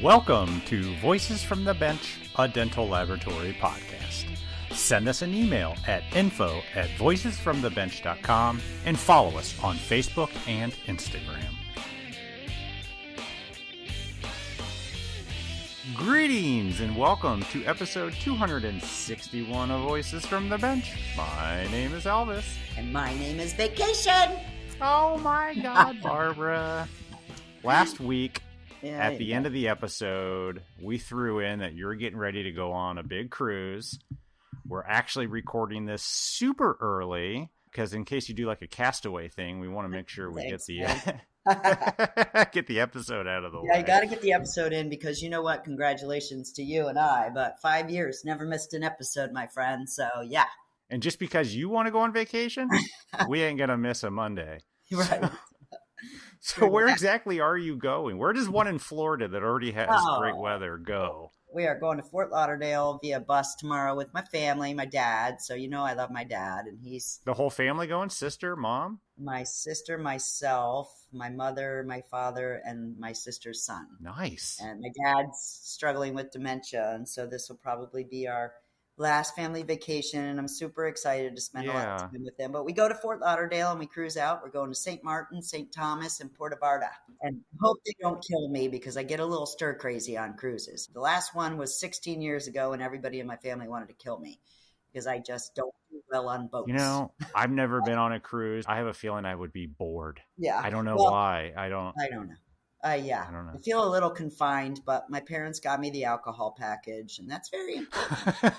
Welcome to Voices from the Bench, a dental laboratory podcast. Send us an email at info@voicesfromthebench.com and follow us on Facebook and Instagram. Greetings and welcome to episode 261 of Voices from the Bench. My name is Elvis. And my name is Vacation. Oh my God, Barbara. Last week, at the end of the episode, we threw in that you're getting ready to go on a big cruise. We're actually recording this super early because in case you do like a Castaway thing, we want to make sure we get the get the episode out of the way. Yeah, you got to get the episode in because you know what? Congratulations to you and I. But 5 years, never missed an episode, my friend. So, yeah. And just because you want to go on vacation, we ain't going to miss a Monday. Right. So where exactly are you going? Where does one in Florida that already has great weather go? We are going to Fort Lauderdale via bus tomorrow with my family, my dad. So, you know, I love my dad. And he's... The whole family going? Sister, mom? My sister, myself, my mother, my father, and my sister's son. Nice. And my dad's struggling with dementia. And so this will probably be our last family vacation, and I'm super excited to spend a lot of time with them. But we go to Fort Lauderdale and we cruise out. We're going to St. Martin, St. Thomas, and Puerto Vallarta. And hope they don't kill me because I get a little stir crazy on cruises. The last one was 16 years ago, and everybody in my family wanted to kill me because I just don't do well on boats. You know, I've never been on a cruise. I have a feeling I would be bored. Yeah. I don't know why. I don't know. Yeah, I don't know. I feel a little confined, but my parents got me the alcohol package, and that's very important.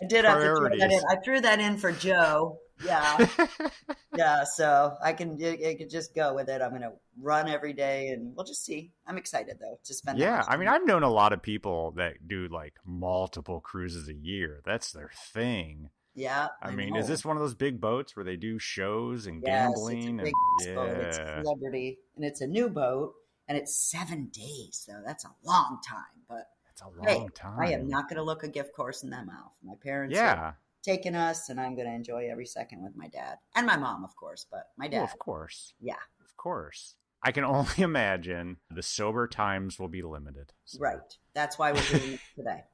I did have to throw that in. I threw that in for Joe. Yeah. Yeah, so I can just go with it. I'm going to run every day, and we'll just see. I'm excited, though, to spend Yeah, I mean, I've known a lot of people that do, like, multiple cruises a year. That's their thing. Yeah. I mean, is this one of those big boats where they do shows and It's gambling? a big boat. It's a celebrity, and it's a new boat, and it's 7 days, so that's a long time. But it's a long time. I am not going to look a gift horse in that mouth. My parents are taking us, and I'm going to enjoy every second with my dad and my mom, of course. But my dad, well, of course, yeah, of course. I can only imagine the sober times will be limited. So. Right. That's why we're doing it today.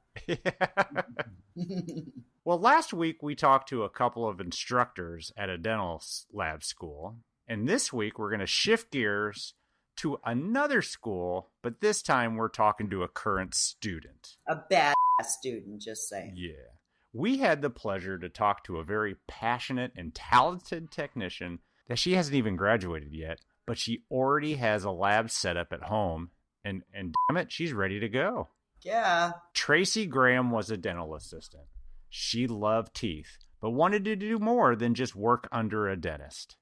Well, last week we talked to a couple of instructors at a dental lab school, and this week we're going to shift gears to another school, but this time we're talking to a current student. A badass student, just saying. Yeah. We had the pleasure to talk to a very passionate and talented technician that she hasn't even graduated yet, but she already has a lab set up at home, and damn it, she's ready to go. Yeah. Tracy Graham was a dental assistant. She loved teeth, but wanted to do more than just work under a dentist.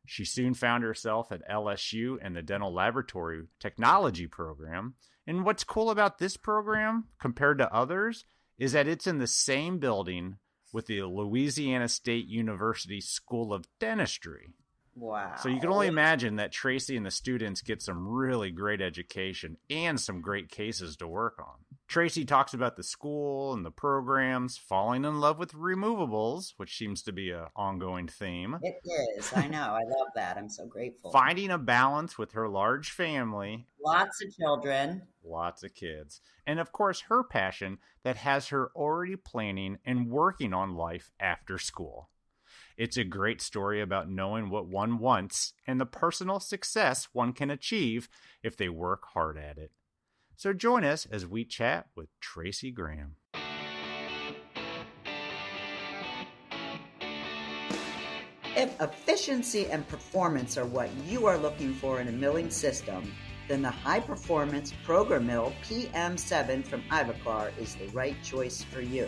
She soon found herself at LSU and the Dental Laboratory Technology program. And what's cool about this program, compared to others, is that it's in the same building with the Louisiana State University School of Dentistry. Wow. So you can only imagine that Tracy and the students get some really great education and some great cases to work on. Tracy talks about the school and the programs, falling in love with removables, which seems to be an ongoing theme. It is. I know. I love that. I'm so grateful. Finding a balance with her large family. Lots of children. Lots of kids. And of course, her passion that has her already planning and working on life after school. It's a great story about knowing what one wants and the personal success one can achieve if they work hard at it. So join us as we chat with Tracy Graham. If efficiency and performance are what you are looking for in a milling system, then the high-performance PrograMill PM7 from Ivoclar is the right choice for you.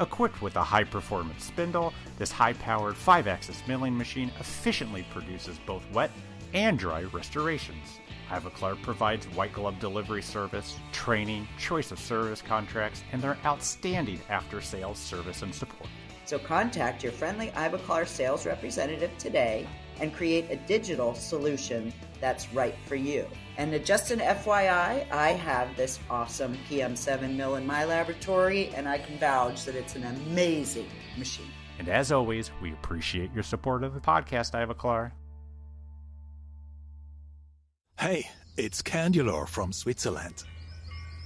Equipped with a high-performance spindle, this high-powered 5-axis milling machine efficiently produces both wet and dry restorations. Ivoclar provides white glove delivery service, training, choice of service contracts, and their outstanding after-sales service and support. So contact your friendly Ivoclar sales representative today and create a digital solution that's right for you. And just an FYI, I have this awesome PM7 mill in my laboratory, and I can vouch that it's an amazing machine. And as always, we appreciate your support of the podcast, Ivoclar. Hey, It's Candulor from Switzerland.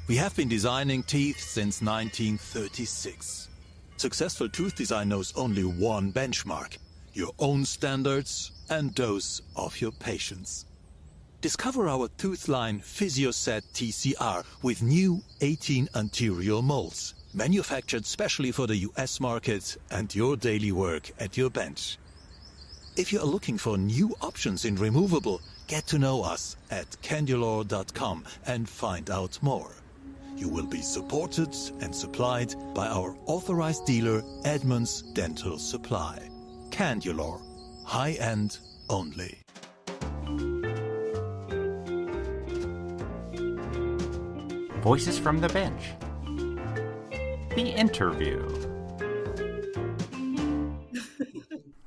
We have been designing teeth since 1936. Successful tooth design knows only one benchmark: your own standards and those of your patients. Discover our tooth line PhysioSet TCR with new 18 anterior molds, manufactured specially for the US market and your daily work at your bench. If you are looking for new options in removable, get to know us at candulor.com and find out more. You will be supported and supplied by our authorized dealer, Edmunds Dental Supply. Candulor, high-end only. Voices from the bench. The interview.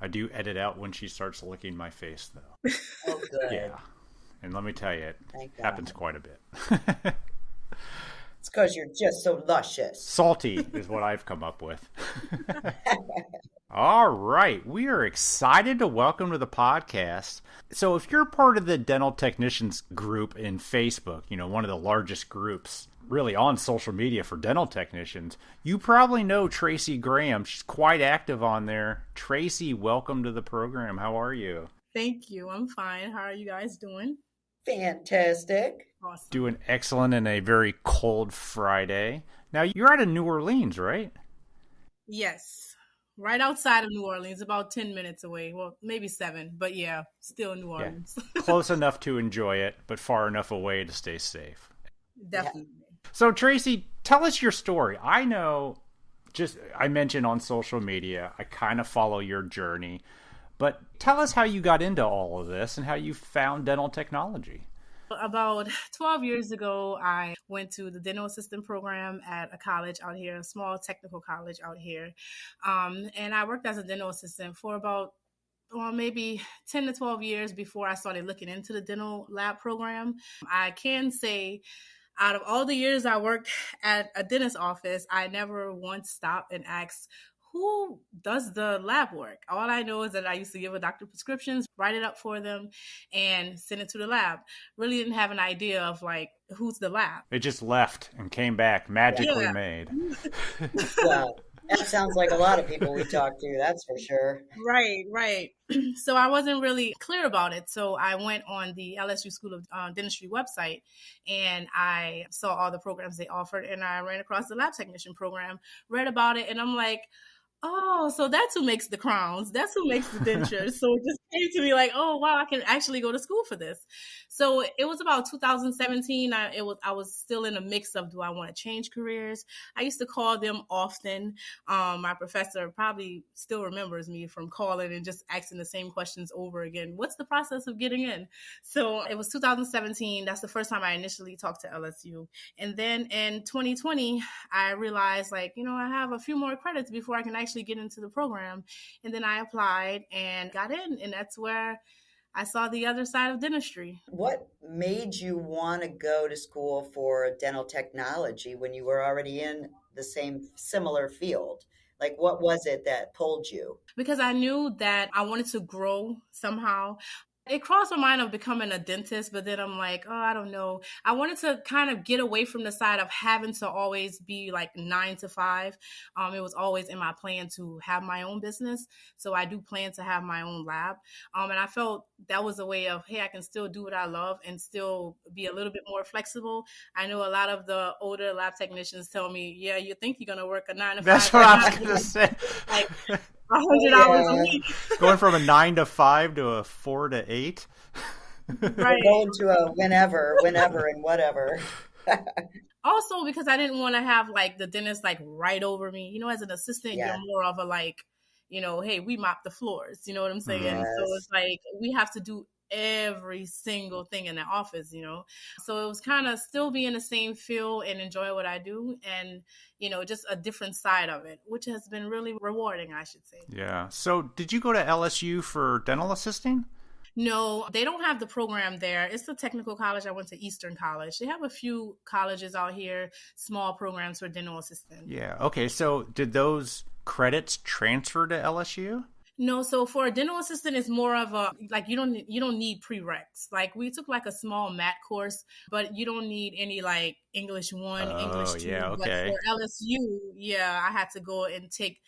I do edit out when she starts licking my face, though. Oh, good. Yeah. And let me tell you, it happens quite a bit. It's because you're just so luscious. Salty is what I've come up with. All right. We are excited to welcome to the podcast. So if you're part of the dental technicians group in Facebook, one of the largest groups really on social media for dental technicians, you probably know Tracy Graham. She's quite active on there. Tracy, welcome to the program. How are you? Thank you. I'm fine. How are you guys doing? Fantastic. Awesome. Doing excellent in a very cold Friday. Now, you're out of New Orleans, right? Yes. Right outside of New Orleans, about 10 minutes away. Well, maybe 7, but yeah, still New Orleans. Yeah. Close enough to enjoy it, but far enough away to stay safe. Definitely. Yeah. So, Tracy, tell us your story. I know, I mentioned on social media, I kind of follow your journey, but tell us how you got into all of this and how you found dental technology. About 12 years ago, I went to the dental assistant program at a college out here, a small technical college out here. And I worked as a dental assistant for about maybe 10 to 12 years before I started looking into the dental lab program. I can say out of all the years I worked at a dentist's office, I never once stopped and asked, who does the lab work? All I know is that I used to give a doctor prescriptions, write it up for them, and send it to the lab. Really didn't have an idea of who's the lab. It just left and came back, magically made. Wow. That sounds like a lot of people we talk to, that's for sure. Right. So I wasn't really clear about it. So I went on the LSU School of Dentistry website and I saw all the programs they offered and I ran across the lab technician program, read about it, and I'm like, oh, so that's who makes the crowns. That's who makes the dentures. So it just came to me like, oh, wow, I can actually go to school for this. So it was about 2017. I was still in a mix of, do I want to change careers? I used to call them often. My professor probably still remembers me from calling and just asking the same questions over again. What's the process of getting in? So it was 2017. That's the first time I initially talked to LSU. And then in 2020, I realized I have a few more credits before I can actually get into the program. And then I applied and got in. And that's where I saw the other side of dentistry. What made you want to go to school for dental technology when you were already in the similar field? What was it that pulled you? Because I knew that I wanted to grow somehow. It crossed my mind of becoming a dentist, but then I'm like, oh, I don't know. I wanted to kind of get away from the side of having to always be 9 to 5. It was always in my plan to have my own business. So I do plan to have my own lab. And I felt that was a way of, hey, I can still do what I love and still be a little bit more flexible. I know a lot of the older lab technicians tell me, yeah, you think you're going to work a 9 to 5. That's what I was going to say. 100 hours a week. Going from a 9 to 5 to a 4 to 8. Right. Going to a whenever and whatever. Also, because I didn't want to have the dentist right over me. As an assistant, you're more of a hey, we mop the floors. You know what I'm saying? Yes. So it's we have to do every single thing in the office, So it was kind of still be in the same field and enjoy what I do and, just a different side of it, which has been really rewarding, I should say. Yeah. So did you go to LSU for dental assisting? No, they don't have the program there. It's a technical college. I went to Eastern College. They have a few colleges out here, small programs for dental assistants. Yeah. Okay. So did those credits transfer to LSU? No, so for a dental assistant, it's more of a like you don't need prereqs. Like we took like a small mat course, but you don't need any like English 1, English 2. Yeah, But okay. for LSU, yeah, I had to go and take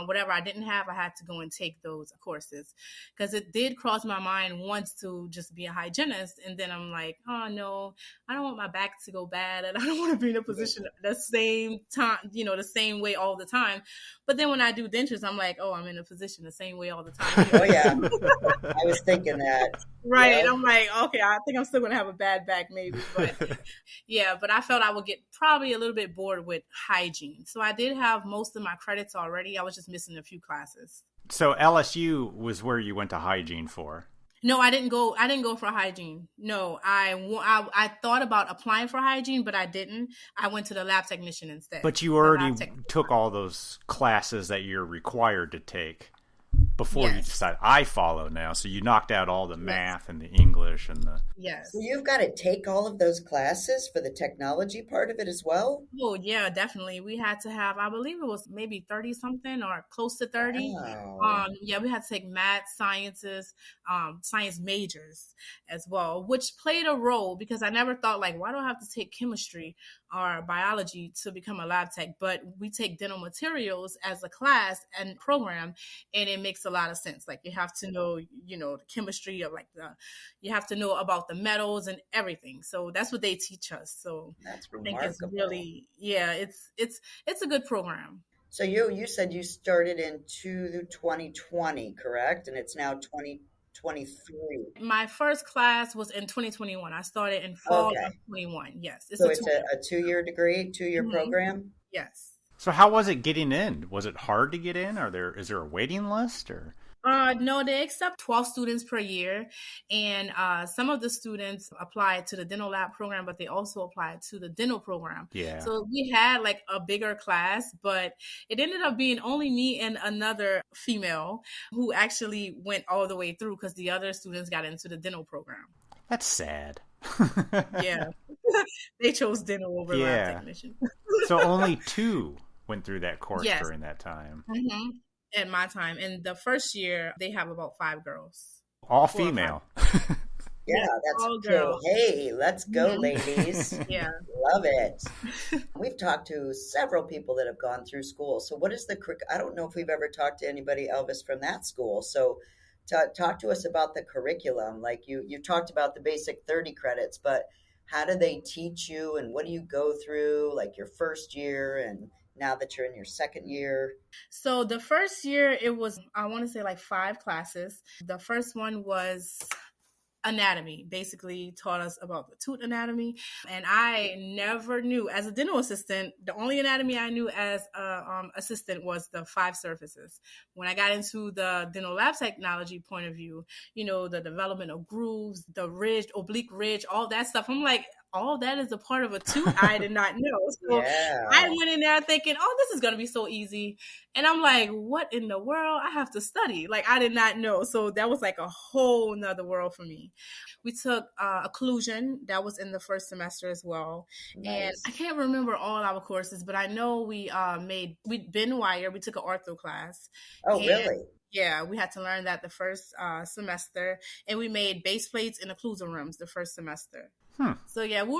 whatever I didn't have. I had to go and take those courses because it did cross my mind once to just be a hygienist, and then I'm like, oh no, I don't want my back to go bad, and I don't want to be in a position the same time, the same way all the time. But then when I do dentures, I'm like, oh, I'm in a position the same way all the time. Oh yeah, I was thinking that. Right. Yeah. I'm like, okay, I think I'm still going to have a bad back maybe. But yeah, but I felt I would get probably a little bit bored with hygiene. So I did have most of my credits already. I was just missing a few classes. So LSU was where you went to hygiene for? No, I didn't go for hygiene. No, I thought about applying for hygiene, but I didn't. I went to the lab technician instead. But you already took all those classes that you're required to take before you decide. I follow now, so you knocked out all the math and the English and the... Yes. So you've got to take all of those classes for the technology part of it as well? Oh, yeah, definitely. We had to have, I believe it was maybe 30-something or close to 30. Wow. Yeah, we had to take math, sciences, science majors as well, which played a role because I never thought, like, why do I have to take chemistry or biology to become a lab tech? But we take dental materials as a class and program, and it makes a lot of sense. Like, you have to know, the chemistry of you have to know about the metals and everything. So that's what they teach us. So that's remarkable. I think it's really, it's a good program. So you said you started in 2020, correct? And it's now 2023. My first class was in 2021. I started in fall of 21. Yes. So it's a 2-year degree, 2-year program? Yes. So how was it getting in? Was it hard to get in? Is there a waiting list or? No, they accept 12 students per year. And some of the students applied to the dental lab program, but they also applied to the dental program. Yeah. So we had like a bigger class, but it ended up being only me and another female who actually went all the way through because the other students got into the dental program. That's sad. Yeah. They chose dental over lab technician. So only 2 went through that course during that time. Mm-hmm. At my time. And the first year, they have about 5 girls. All female. Yeah, that's all cool. girls. Hey, let's go, ladies. Yeah. Love it. We've talked to several people that have gone through school. So what is I don't know if we've ever talked to anybody, Elvis, from that school. So talk to us about the curriculum. Like you talked about the basic 30 credits, but how do they teach you and what do you go through, like your first year and now that you're in your second year? So the first year, it was, I want to say like 5 classes. The first one was anatomy, basically taught us about the tooth anatomy. And I never knew, as a dental assistant, the only anatomy I knew as an assistant was the 5 surfaces. When I got into the dental lab technology point of view, the development of grooves, the ridge, oblique ridge, all that stuff, I'm like, all that is a part of a tooth I did not know. So I went in there thinking, oh, this is going to be so easy. And I'm like, what in the world? I have to study. Like, I did not know. So that was like a whole nother world for me. We took occlusion. That was in the first semester as well. Nice. And I can't remember all our courses, but I know we bend wire. We took an ortho class. Oh, really? Yeah, we had to learn that the first semester. And we made base plates and occlusal rims the first semester. So yeah, we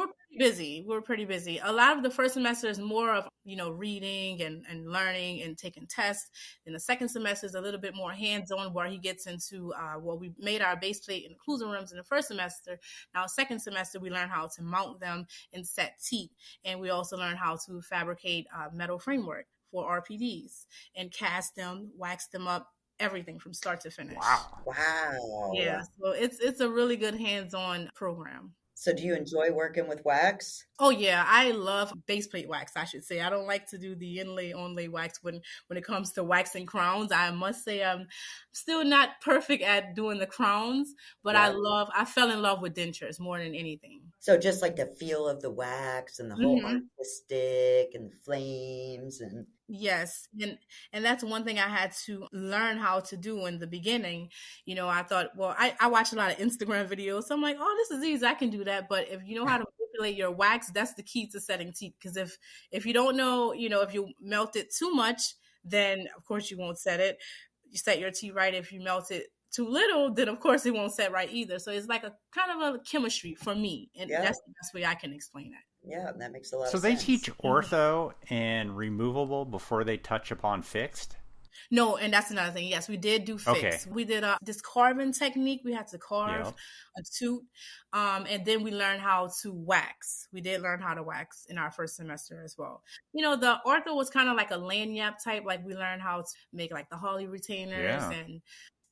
were pretty busy. A lot of the first semester is more of, reading and learning and taking tests. And the second semester is a little bit more hands-on where he gets into, we made our base plate and occlusal rims in the first semester. Now, second semester, we learn how to mount them and set teeth. And we also learn how to fabricate metal framework for RPDs and cast them, wax them up, everything from start to finish. Wow. Yeah, so it's a really good hands-on program. So do you enjoy working with wax? Oh, yeah. I love base plate wax, I should say. I don't like to do the inlay, onlay wax when it comes to waxing crowns. I must say I'm still not perfect at doing the crowns, but I fell in love with dentures more than anything. So just like the feel of the wax and the whole artistic and the flames and... Yes. And that's one thing I had to learn how to do in the beginning. I thought, I watch a lot of Instagram videos. So I'm like, oh, this is easy. I can do that. But if you know how to manipulate your wax, that's the key to setting teeth. Because if you don't know, if you melt it too much, then of course you won't set it. you set your tea right. If you melt it too little, then of course it won't set right either. So it's like a kind of a chemistry for me. And that's the best way I can explain that. Yeah, that makes a lot of So sense. they teach ortho and removable before they touch upon fixed? No, and that's another thing. Yes, we did do fixed. Okay. We did this carving technique. We had to carve a tooth. And then we learned how to wax. We did learn how to wax in our first semester as well. You know, the ortho was kind of like a lanyard type. Like we learned how to make like the Holly retainers and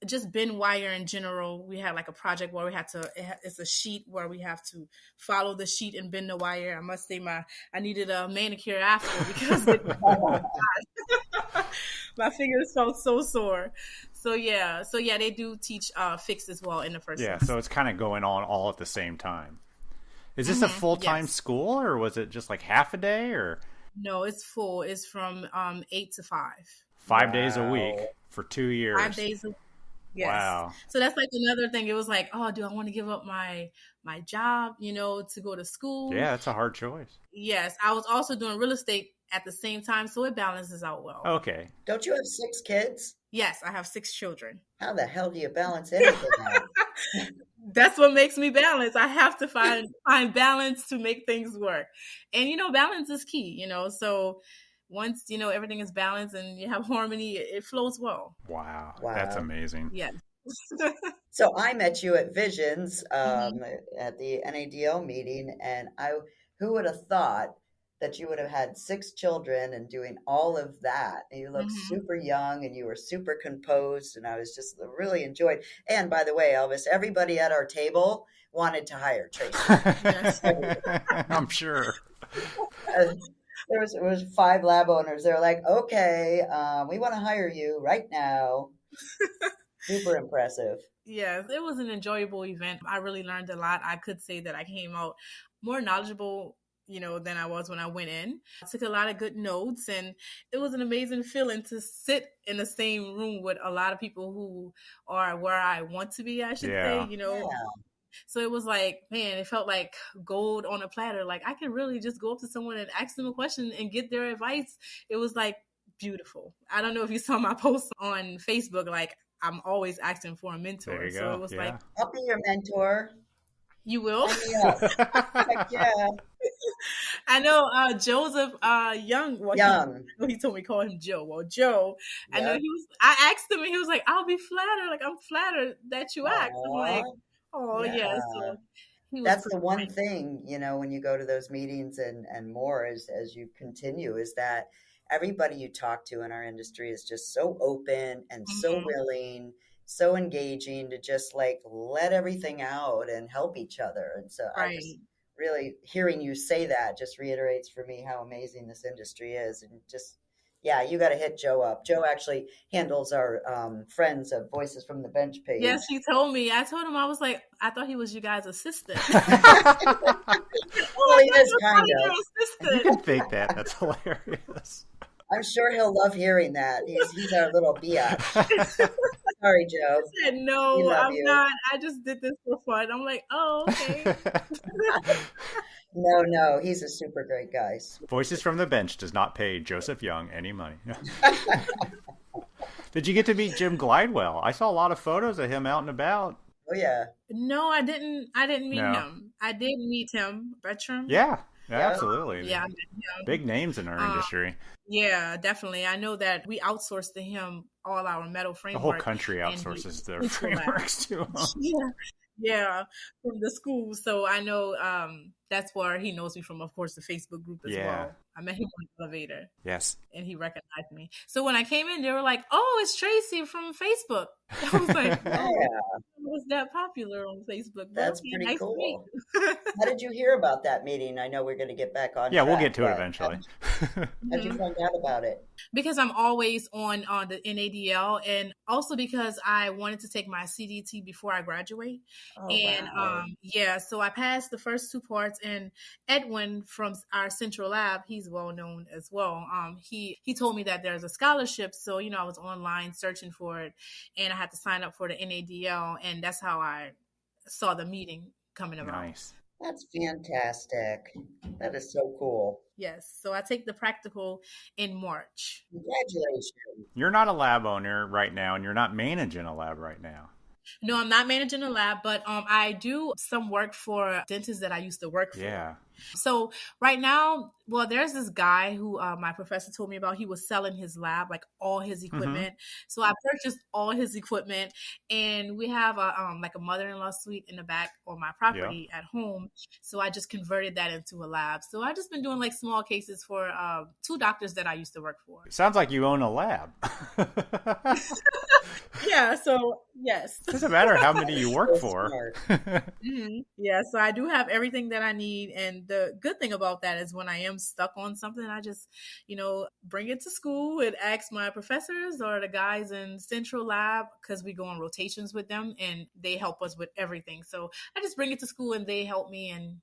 just bend wire in general. We had like a project where we had to, it's a sheet where we have to follow the sheet and bend the wire. I must say I needed a manicure after because my fingers felt so sore. So yeah, they do teach fixed as well in the first semester. So it's kind of going on all at the same time. Is this a full-time school, or was it just like half a day, or? No, it's full. It's from 8 to 5. 5 days a week for 2 years. 5 days a week. Yes. Wow. So that's like another thing. It was like, oh, do I want to give up my job, to go to school? Yeah, it's a hard choice. Yes. I was also doing real estate at the same time, so it balances out well. Okay. Don't you have 6 kids? Yes, I have 6 children. How the hell do you balance anything out? That's what makes me balance. I have to find balance to make things work. And, balance is key, so once, everything is balanced and you have harmony, it flows well. Wow. That's amazing. Yes. So I met you at Visions at the NADL meeting, and who would have thought that you would have had 6 children and doing all of that? And you look super young and you were super composed, and I was just really enjoyed. And by the way, Elvis, everybody at our table wanted to hire Tracy. I'm sure. There was 5 lab owners. They're like, okay, we want to hire you right now. Super impressive. Yes, it was an enjoyable event. I really learned a lot. I could say that I came out more knowledgeable, than I was when I went in. I took a lot of good notes, and it was an amazing feeling to sit in the same room with a lot of people who are where I want to be, I should say, Yeah. So it was like, man, it felt like gold on a platter. Like I could really just go up to someone and ask them a question and get their advice. It was like beautiful. I don't know if you saw my post on Facebook. Like I'm always asking for a mentor. There you so go. It was like, I'll be your mentor. You will? Heck yeah. I know Joseph Young. Young. He told me to call him Joe. Well, Joe, I know I asked him and he was like, I'll be flattered. Like, I'm flattered that you asked. I'm like, yeah. So that's the one thing, when you go to those meetings and more as you continue, is that everybody you talk to in our industry is just so open and so willing, so engaging to just like let everything out and help each other. And so I just really, hearing you say that just reiterates for me how amazing this industry is. And just, you got to hit Joe up. Joe actually handles our friends of Voices from the Bench page. Yes, he told me. I told him, I was like, I thought he was you guys' assistant. Well, he is kind of. You can fake that. That's hilarious. I'm sure he'll love hearing that. He's our little biatch. Sorry, Joe. I said, no, I'm not. I just did this for fun. I'm like, oh, okay. No, he's a super great guy. Voices from the Bench does not pay Joseph Young any money. Did you get to meet Jim Glidewell? I saw a lot of photos of him out and about. Oh yeah. No, I didn't meet him. I did meet him. Bertram. Yeah, absolutely. Yeah, I met him. Big names in our industry. Yeah, definitely. I know that we outsourced to him all our metal framework. The whole country outsources their frameworks to him. Yeah, from the school. So I know that's where he knows me from, of course, the Facebook group as well. I met him on the elevator. Yes. And he recognized me. So when I came in, they were like, oh, it's Tracy from Facebook. I was like, I was that popular on Facebook. That's pretty cool. How did you hear about that meeting? I know we're going to get back on track, we'll get to it eventually. How did you find out about it? Because I'm always on the NADL, and also because I wanted to take my CDT before I graduate. Oh, and wow. so I passed the first 2 parts, and Edwin from our central lab, he's well known as well. He told me that there's a scholarship. So, I was online searching for it, and I had to sign up for the NADL, and that's how I saw the meeting coming about. Nice. That's fantastic. That is so cool. Yes. So I take the practical in March. Congratulations. You're not a lab owner right now, and you're not managing a lab right now. No, I'm not managing a lab, but I do some work for dentists that I used to work for. Yeah. So right now, well, there's this guy who my professor told me about. He was selling his lab, like all his equipment. So I purchased all his equipment, and we have a like a mother-in-law suite in the back on my property at home. So I just converted that into a lab. So I've just been doing like small cases for 2 doctors that I used to work for. It sounds like you own a lab. Yeah, so yes. Doesn't matter how many you work for. Yeah, so I do have everything that I need. And the good thing about that is when I am stuck on something, I just, bring it to school and ask my professors or the guys in Central Lab, because we go on rotations with them and they help us with everything. So I just bring it to school and they help me and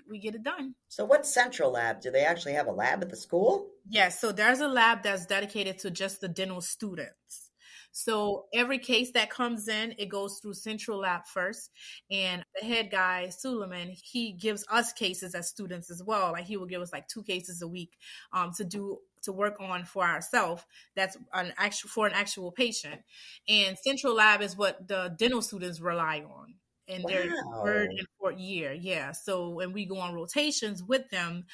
we get it done. So what's Central Lab? Do they actually have a lab at the school? Yes, so there's a lab that's dedicated to just the dental students. So every case that comes in, it goes through Central Lab first. And the head guy, Suleiman, he gives us cases as students as well. Like he will give us like 2 cases a week to work on for ourselves. That's an actual patient. And Central Lab is what the dental students rely on in their 3rd and 4th year. Yeah. So when we go on rotations with them,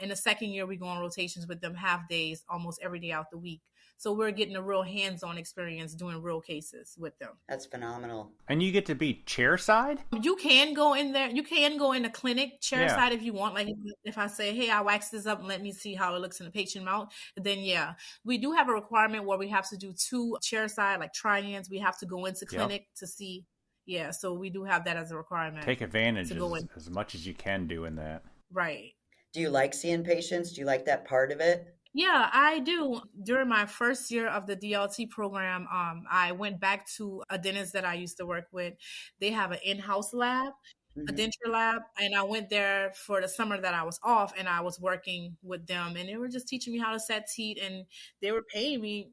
in the 2nd year, we go on rotations with them half days, almost every day out the week. So we're getting a real hands-on experience doing real cases with them. That's phenomenal. And you get to be chair side? You can go in there. You can go in the clinic chair side if you want. Like if I say, hey, I wax this up and let me see how it looks in the patient mouth, then yeah. We do have a requirement where we have to do 2 chair side, like try-ins. We have to go into clinic to see. Yeah, so we do have that as a requirement. Take advantage as much as you can do in that. Right. Do you like seeing patients? Do you like that part of it? Yeah, I do. During my first year of the DLT program, I went back to a dentist that I used to work with. They have an in-house lab, a denture lab, and I went there for the summer that I was off, and I was working with them, and they were just teaching me how to set teeth, and they were paying me,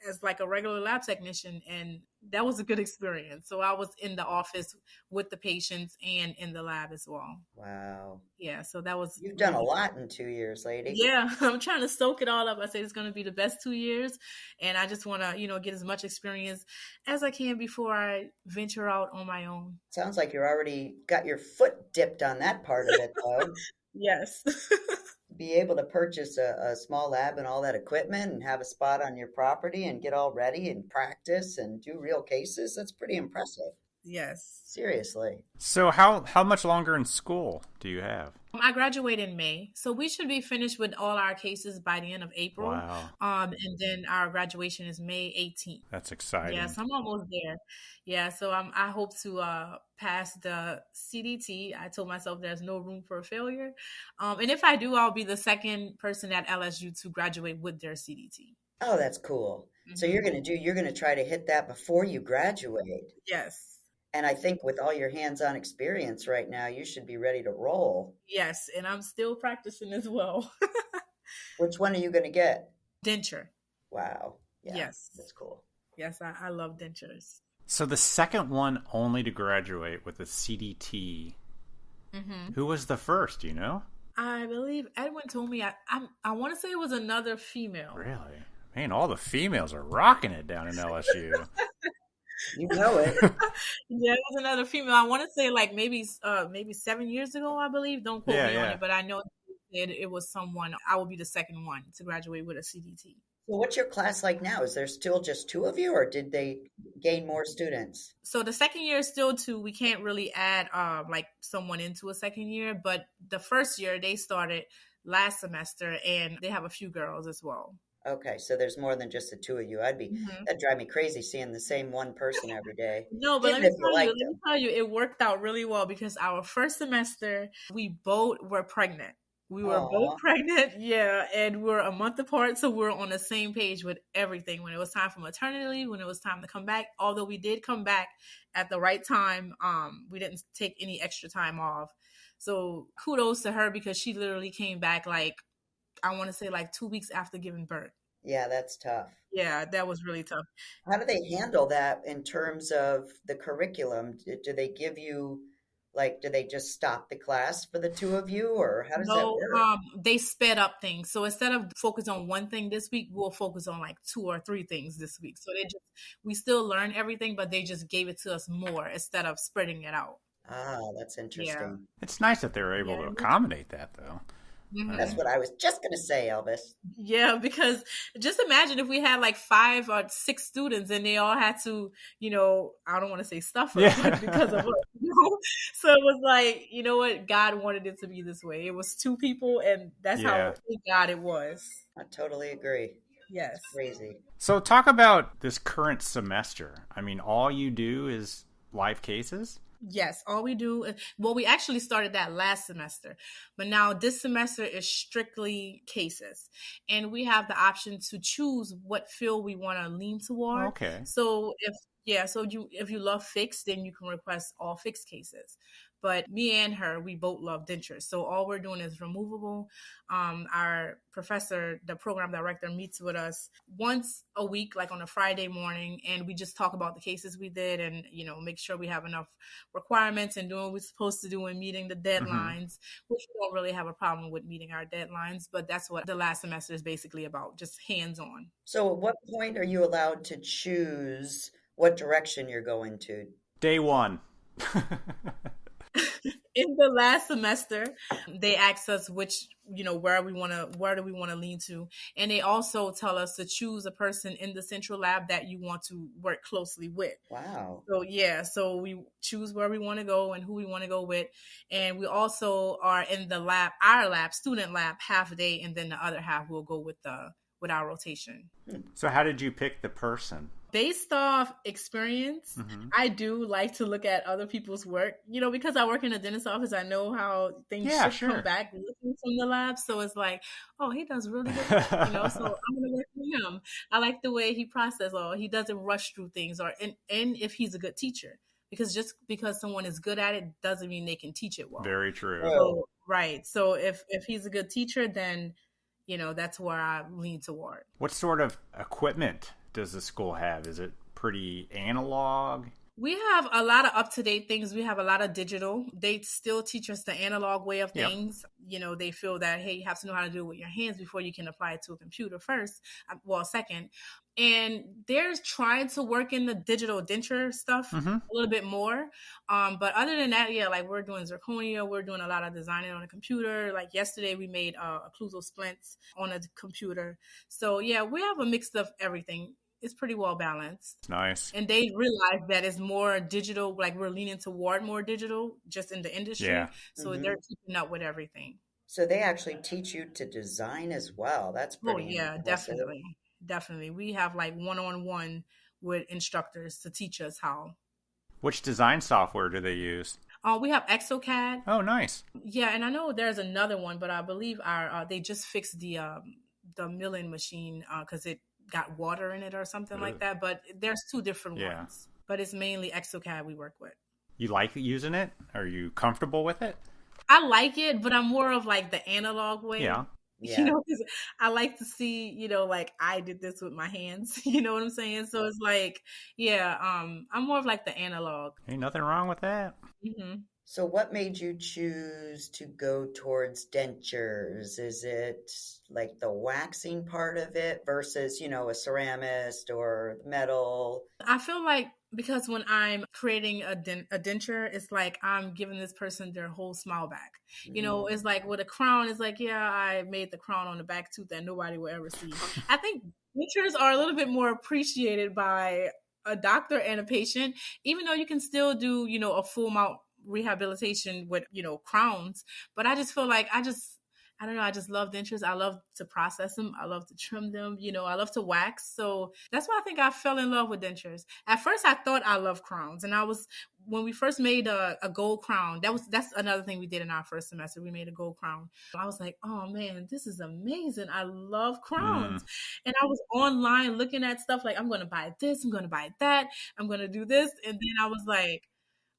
as like a regular lab technician, and that was a good experience. So I was in the office with the patients and in the lab as well. Wow. Yeah, so that was... You've done a lot in 2 years, lady. Yeah, I'm trying to soak it all up. I say it's going to be the best 2 years, and I just want to, get as much experience as I can before I venture out on my own. Sounds like you're already got your foot dipped on that part of it, though. Yes. Be able to purchase a small lab and all that equipment and have a spot on your property and get all ready and practice and do real cases, that's pretty impressive. Yes. Seriously. So how much longer in school do you have? I graduate in May, so we should be finished with all our cases by the end of April. Wow. And then our graduation is May 18th. That's exciting. Yes, I'm almost there. Yeah, so I hope to pass the CDT. I told myself there's no room for failure. And if I do, I'll be the second person at LSU to graduate with their CDT. Oh, that's cool. So you're going to try to hit that before you graduate. Yes. And I think with all your hands-on experience right now, you should be ready to roll. Yes, and I'm still practicing as well. Which one are you going to get? Denture. Wow. Yeah, yes. That's cool. Yes, I love dentures. So the second one only to graduate with a CDT. Who was the first, I believe Edwin told me. I want to say it was another female. Really? Man, all the females are rocking it down in LSU. You know it. Yeah, it was another female. I want to say like maybe 7 years ago, I believe. Don't quote me on it, but I know it was someone. I will be the second one to graduate with a CDT. So what's your class like now? Is there still just 2 of you, or did they gain more students? So the second year is still 2. We can't really add like someone into a second year, but the first year they started last semester, and they have a few girls as well. Okay, so there's more than just the 2 of you. That'd drive me crazy seeing the same one person every day. No, but let me tell you, it worked out really well because our first semester, we both were pregnant. We were both pregnant, and we were a month apart, so we were on the same page with everything. When it was time for maternity leave, when it was time to come back, although we did come back at the right time, we didn't take any extra time off. So kudos to her because she literally came back I want to say 2 weeks after giving birth. Yeah, that's tough. Yeah, that was really tough. How do they handle that in terms of the curriculum? Do they give you Like, do they just stop the class for the two of you, or how does that No, work? they sped up things. So instead of focus on one thing this week, we'll focus on like 2 or 3 things this week. So we still learn everything, but they just gave it to us more instead of spreading it out. Ah, that's Yeah. interesting. It's nice that they're able Yeah. to accommodate that, though. That's what I was just going to say, Elvis. Yeah, because just imagine if we had like 5 or 6 students and they all had to, I don't want to say suffer, but because of us. So it was like, you know what? God wanted it to be this way. It was 2 people, and that's how, thank God, it was. I totally agree. Yes. It's crazy. So talk about this current semester. I mean, all you do is live cases? Yes, all we do. Well, we actually started that last semester, but now this semester is strictly cases, and we have the option to choose what field we want to lean toward. Okay. So if you love fixed, then you can request all fixed cases. But me and her, we both love dentures. So all we're doing is removable. Our professor, the program director, meets with us once a week, like on a Friday morning, and we just talk about the cases we did and, make sure we have enough requirements and doing what we're supposed to do and meeting the deadlines, which we don't really have a problem with meeting our deadlines. But that's what the last semester is basically about, just hands-on. So at what point are you allowed to choose what direction you're going to? Day 1. In the last semester, they asked us which, where do we want to lean to. And they also tell us to choose a person in the central lab that you want to work closely with. Wow. So we choose where we want to go and who we want to go with. And we also are in the lab, our lab, student lab, half a day, and then the other half we'll go with our rotation. So how did you pick the person? Based off experience, I do like to look at other people's work. Because I work in a dentist office, I know how things should come back looking from the lab. So it's like, oh, he does really good work, so I'm going to work with him. I like the way he processes, or he doesn't rush through things, and if he's a good teacher. Because just because someone is good at it doesn't mean they can teach it well. Very true. So, right. So if he's a good teacher, then, that's where I lean toward. What sort of equipment does the school have? Is it pretty analog? We have a lot of up-to-date things. We have a lot of digital. They still teach us the analog way of things. They feel that, hey, you have to know how to do it with your hands before you can apply it to a computer second. And they're trying to work in the digital denture stuff a little bit more. But other than that, like we're doing zirconia. We're doing a lot of designing on a computer. Like yesterday, we made occlusal splints on a computer. So, we have a mix of everything. It's pretty well balanced. Nice. And they realize that it's more digital, like we're leaning toward more digital just in the industry. Yeah. So they're keeping up with everything. So they actually teach you to design as well. That's pretty impressive. Definitely. We have like one-on-one with instructors to teach us how. Which design software do they use? We have ExoCAD. Oh, nice. Yeah, and I know there's another one, but I believe they just fixed the milling machine because it got water in it or something like that. But there's 2 different ones. But it's mainly ExoCAD we work with. You like using it? Are you comfortable with it? I like it, but I'm more of like the analog way. Yeah. Cause I like to see, like I did this with my hands. You know what I'm saying? So it's like, I'm more of like the analog. Ain't nothing wrong with that. Mm-hmm. So what made you choose to go towards dentures? Is it like the waxing part of it versus, a ceramist or metal? I feel like because when I'm creating a denture, it's like I'm giving this person their whole smile back. It's like with a crown, it's like, I made the crown on the back tooth that nobody will ever see. I think dentures are a little bit more appreciated by a doctor and a patient, even though you can still do, a full mouth rehabilitation with, crowns. But I just feel like I don't know. I just love dentures. I love to process them. I love to trim them. I love to wax. So that's why I think I fell in love with dentures. At first, I thought I loved crowns. And when we first made a gold crown, that's another thing we did in our first semester. We made a gold crown. I was like, oh man, this is amazing. I love crowns. And I was online looking at stuff like, I'm going to buy this. I'm going to buy that. I'm going to do this. And then I was like,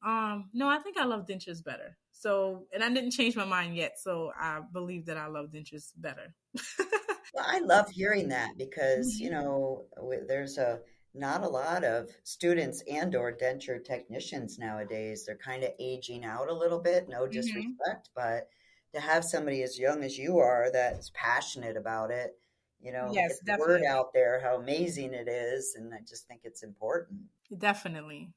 no, I think I love dentures better. So, and I didn't change my mind yet. So I believe that I love dentures better. Well, I love hearing that because, there's not a lot of students and or denture technicians nowadays. They're kind of aging out a little bit, no disrespect, but to have somebody as young as you are that's passionate about it, Yes, get the word definitely. out there how amazing it is. And I just think it's important. Definitely.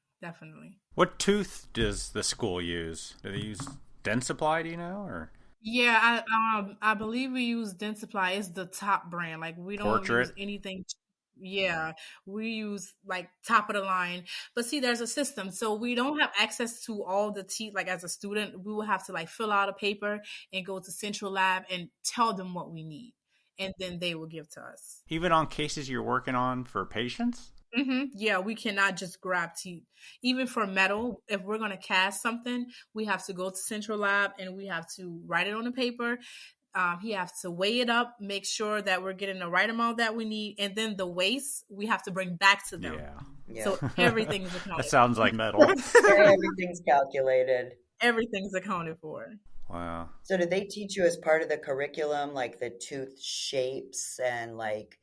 What tooth does the school use? Do they use Dentsply, do you know, or? Yeah, I believe we use Dentsply. It's the top brand. Like we don't Portrait? use anything. Yeah, we use like top of the line. But see, there's a system. So we don't have access to all the teeth. Like as a student, we will have to like fill out a paper and go to central lab and tell them what we need. And then they will give to us. Even on cases you're working on for patients? Yeah, we cannot just grab teeth. Even for metal, if we're going to cast something, we have to go to central lab and we have to write it on the paper. He has to weigh it up, make sure that we're getting the right amount that we need, and then the waste we have to bring back to them. Yeah. So everything is accounted. That sounds like metal. Everything's calculated. Everything's accounted for. Wow. So did they teach you as part of the curriculum, like the tooth shapes and like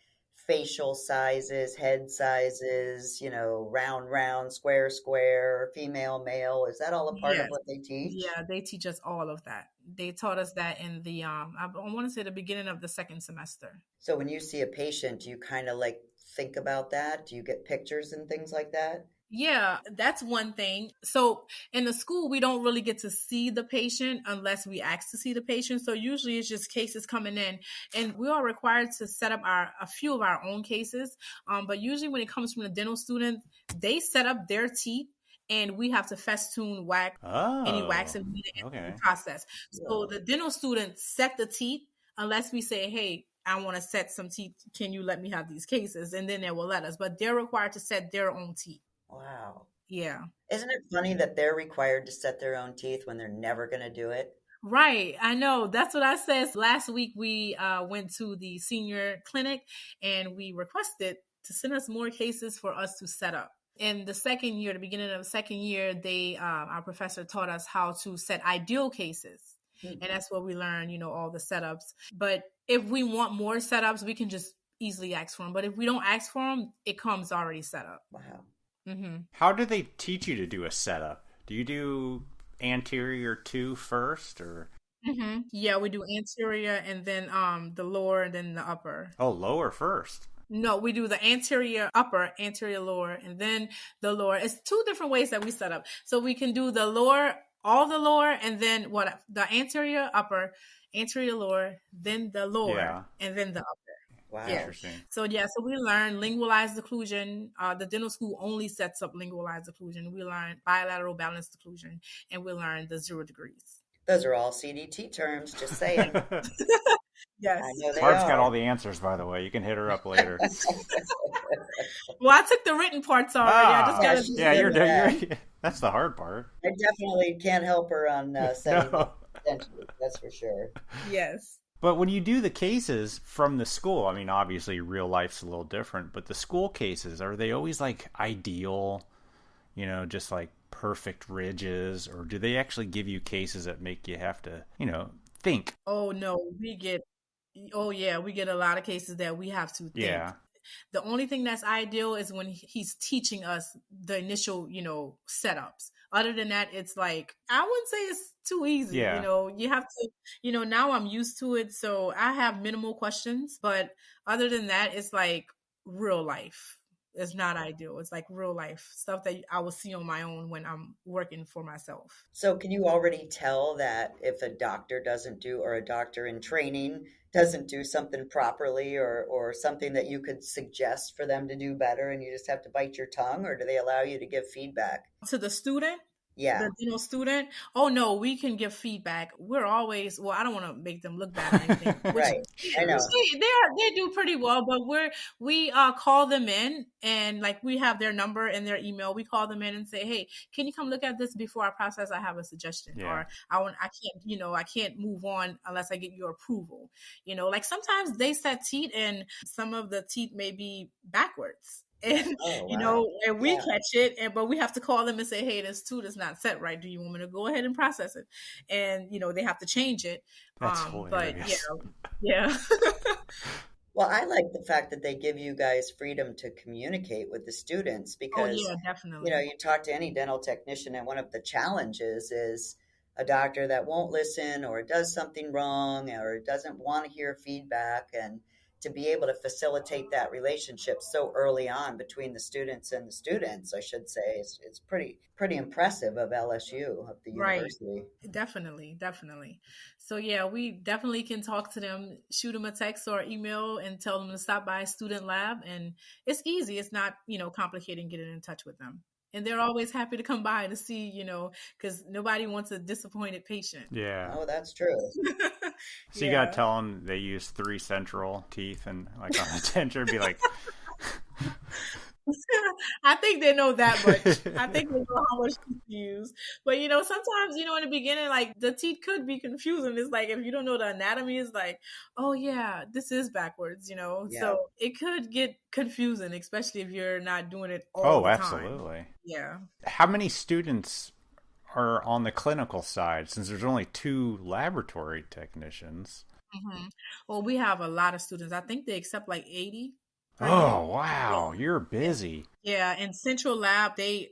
facial sizes, head sizes, round, square, female, male? Is that all a part of what they teach? Yeah, they teach us all of that. They taught us that in the, I want to say the beginning of the second semester. So when you see a patient, do you kind of like think about that? Do you get pictures and things like that? Yeah, that's one thing. So in the school, we don't really get to see the patient unless we ask to see the patient. So usually it's just cases coming in, and we are required to set up a few of our own cases. But usually when it comes from the dental student, they set up their teeth and we have to festoon wax, any wax in the process. So the dental students set the teeth unless we say, hey, I want to set some teeth. Can you let me have these cases? And then they will let us. But they're required to set their own teeth. Wow. Yeah. Isn't it funny that they're required to set their own teeth when they're never going to do it? Right. I know. That's what I said. Last week, we went to the senior clinic and we requested to send us more cases for us to set up. In the second year, the beginning of the second year, our professor taught us how to set ideal cases. Mm-hmm. And that's what we learned, all the setups. But if we want more setups, we can just easily ask for them. But if we don't ask for them, it comes already set up. Wow. Mm-hmm. How do they teach you to do a setup? Do you do anterior 2 first, or? Mm-hmm. Yeah, we do anterior and then the lower and then the upper. Oh, lower first. No, we do the anterior upper, anterior lower, and then the lower. It's 2 different ways that we set up. So we can do the lower, all the lower, and then the anterior upper, anterior lower, then the lower, and then the upper. Wow. Yeah. Interesting. So we learn lingualized occlusion. The dental school only sets up lingualized occlusion. We learn bilateral balanced occlusion, and we learn the 0 degrees. Those are all CDT terms, just saying. Yes. Barb's got all the answers, by the way. You can hit her up later. Well, I took the written parts already. I just gotta. Yeah, you're that's the hard part. I definitely can't help her on setting that's for sure. Yes. But when you do the cases from the school, I mean, obviously real life's a little different, but the school cases, are they always like ideal, just like perfect ridges, or do they actually give you cases that make you have to, think? Oh, no, we get a lot of cases that we have to think. Yeah. The only thing that's ideal is when he's teaching us the initial, setups. Other than that, it's like, I wouldn't say it's too easy. Yeah. You have to, now I'm used to it. So I have minimal questions. But other than that, it's like real life. It's not ideal. It's like real life stuff that I will see on my own when I'm working for myself. So can you already tell that if a doctor doesn't do, or a doctor in training doesn't do something properly, or something that you could suggest for them to do better, and you just have to bite your tongue, or do they allow you to give feedback? To the student? Yeah. The dental student? Oh, no, we can give feedback. We're always, I don't want to make them look bad or anything. Right. I know. They do pretty well, but we call them in, and like we have their number and their email. We call them in and say, hey, can you come look at this before I process? I have a suggestion. Yeah. Or I can't move on unless I get your approval. Like sometimes they set teeth and some of the teeth may be backwards. And and we catch it, but we have to call them and say, hey, this tooth is not set right. Do you want me to go ahead and process it? And they have to change it. That's hilarious. But yeah. Well, I like the fact that they give you guys freedom to communicate with the students Oh because, yeah, you definitely. know, you talk to any dental technician, and one of the challenges is a doctor that won't listen or does something wrong or doesn't want to hear feedback. And to be able to facilitate that relationship so early on between the students and the students, I should say, it's pretty impressive of LSU, of the Right. university. Definitely, definitely. So yeah, we definitely can talk to them, shoot them a text or email and tell them to stop by student lab. And it's easy. It's not, complicated getting in touch with them. And they're always happy to come by to see, because nobody wants a disappointed patient. Yeah. Oh, that's true. So you gotta tell them they use 3 central teeth and like on the denture, be like, I think they know that much. I think they know how much teeth to use. But sometimes, in the beginning, like the teeth could be confusing. It's like if you don't know the anatomy, it's like, oh yeah, this is backwards, Yeah. So it could get confusing, especially if you're not doing it all oh, the time. absolutely. Yeah. How many students are on the clinical side since there's only 2 laboratory technicians? Mm-hmm. Well, we have a lot of students. I think they accept like 80. Oh, wow. You're busy. Yeah, in Central Lab, they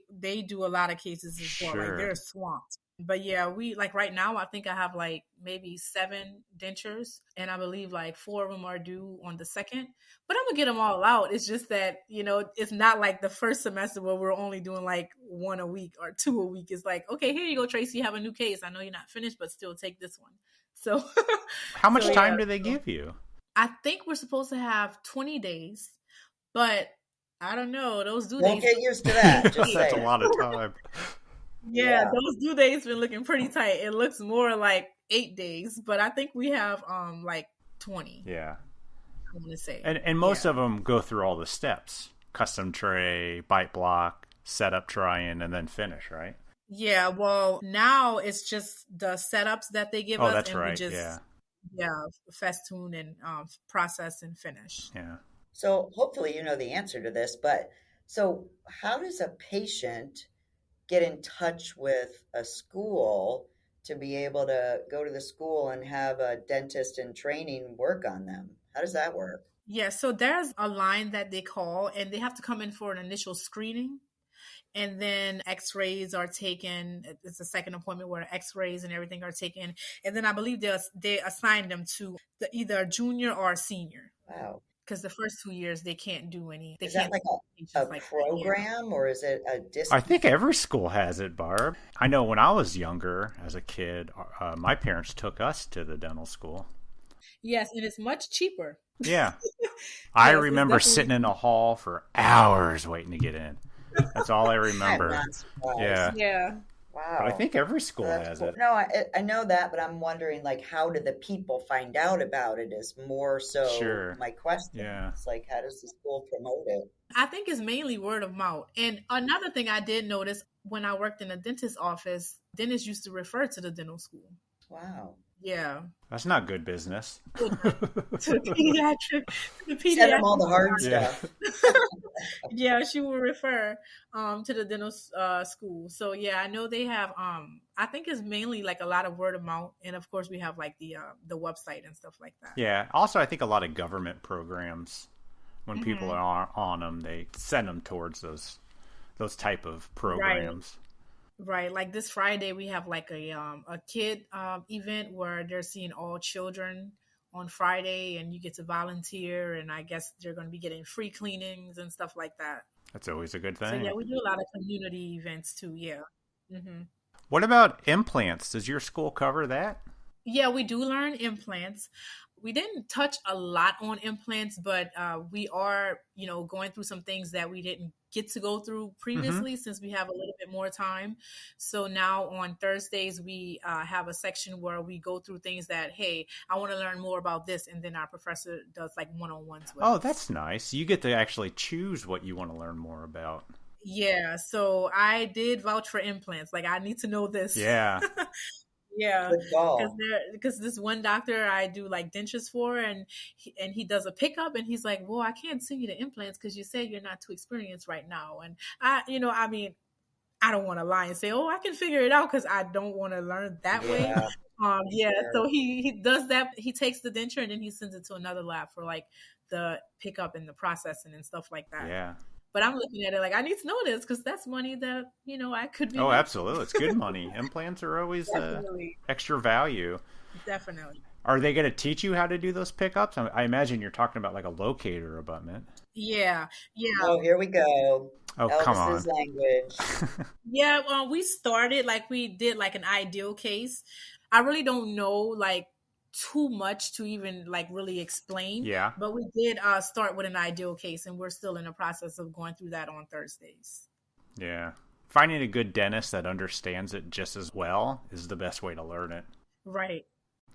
do a lot of cases as well. Like Sure. they're swamped. But yeah, we like right now, I think I have like maybe 7 dentures, and I believe like 4 of them are due on the 2nd. But I'm gonna get them all out. It's just that it's not like the first semester where we're only doing like 1 a week or 2 a week. It's like, okay, here you go, Tracy, you have a new case. I know you're not finished, but still take this one. So, How much time do they give you? I think we're supposed to have 20 days, but I don't know. Those due Won't days. get used to that. Just That's a saying. lot of time. Yeah, those due dates been looking pretty tight. It looks more like 8 days, but I think we have like 20. Yeah. I want to say. And most of them go through all the steps. Custom tray, bite block, setup, try-in, and then finish, right? Yeah, well, now it's just the setups that they give us. Oh, that's and right. We just, festoon and process and finish. Yeah. So hopefully you know the answer to this, but so how does a patient get in touch with a school to be able to go to the school and have a dentist in training work on them? How does that work? Yeah, so there's a line that they call, and they have to come in for an initial screening. And then x-rays are taken. It's a second appointment where x-rays and everything are taken. And then I believe they assign them to either a junior or a senior. Wow. Because the first 2 years they can't do any. Is that like a program or is it a I think every school has it, Barb. I know when I was younger as a kid, my parents took us to the dental school. Yes, and it's much cheaper. Yeah. I remember sitting in a hall for hours waiting to get in. That's all I remember. I'm not surprised. Yeah. Yeah. Wow. But I think every school has cool. it. No, I know that, but I'm wondering, like, how do the people find out about it is more so my question. Yeah. It's like, how does the school promote it? I think it's mainly word of mouth. And another thing I did notice when I worked in a dentist's office, dentists used to refer to the dental school. Wow. Yeah. That's not good business. To the pediatric. Send them all the hard stuff. Yeah, she will refer to the dental school. So yeah, I know they have. I think it's mainly like a lot of word of mouth, and of course we have like the website and stuff like that. Yeah. Also, I think a lot of government programs, when people are on them, they send them towards those type of programs. Right. Like this Friday, we have like a kid event where they're seeing all children on Friday, and you get to volunteer, and I guess they're going to be getting free cleanings and stuff like that. That's always a good thing. So yeah, we do a lot of community events too. Yeah. Mm-hmm. What about implants? Does your school cover that? Yeah, we do learn implants. We didn't touch a lot on implants, but we are, going through some things that we didn't get to go through previously since we have a little bit more time. So now on Thursdays, we have a section where we go through things that, hey, I want to learn more about this. And then our professor does like one-on-ones with us. That's nice. You get to actually choose what you want to learn more about. Yeah. So I did vouch for implants. Like, I need to know this. Yeah. Yeah, because this one doctor I do like dentures for, and he does a pickup, and he's like, well, I can't send you the implants because you said you're not too experienced right now. And I don't want to lie and say, oh, I can figure it out because I don't want to learn that way. Yeah, Sure. so he does that. He takes the denture and then he sends it to another lab for like the pickup and the processing and stuff like that. Yeah. But I'm looking at it like I need to know this because that's money that I could be. Oh, making. absolutely. It's good money. Implants are always extra value. Definitely. Are they going to teach you how to do those pickups? I imagine you're talking about like a locator abutment. Yeah. Oh, here we go. Oh, Elvis's come on. language. Yeah, well, we started like we did like an ideal case. I really don't know like too much to even like really explain. Yeah. But we did start with an ideal case, and we're still in the process of going through that on Thursdays. Yeah. Finding a good dentist that understands it just as well is the best way to learn it. Right.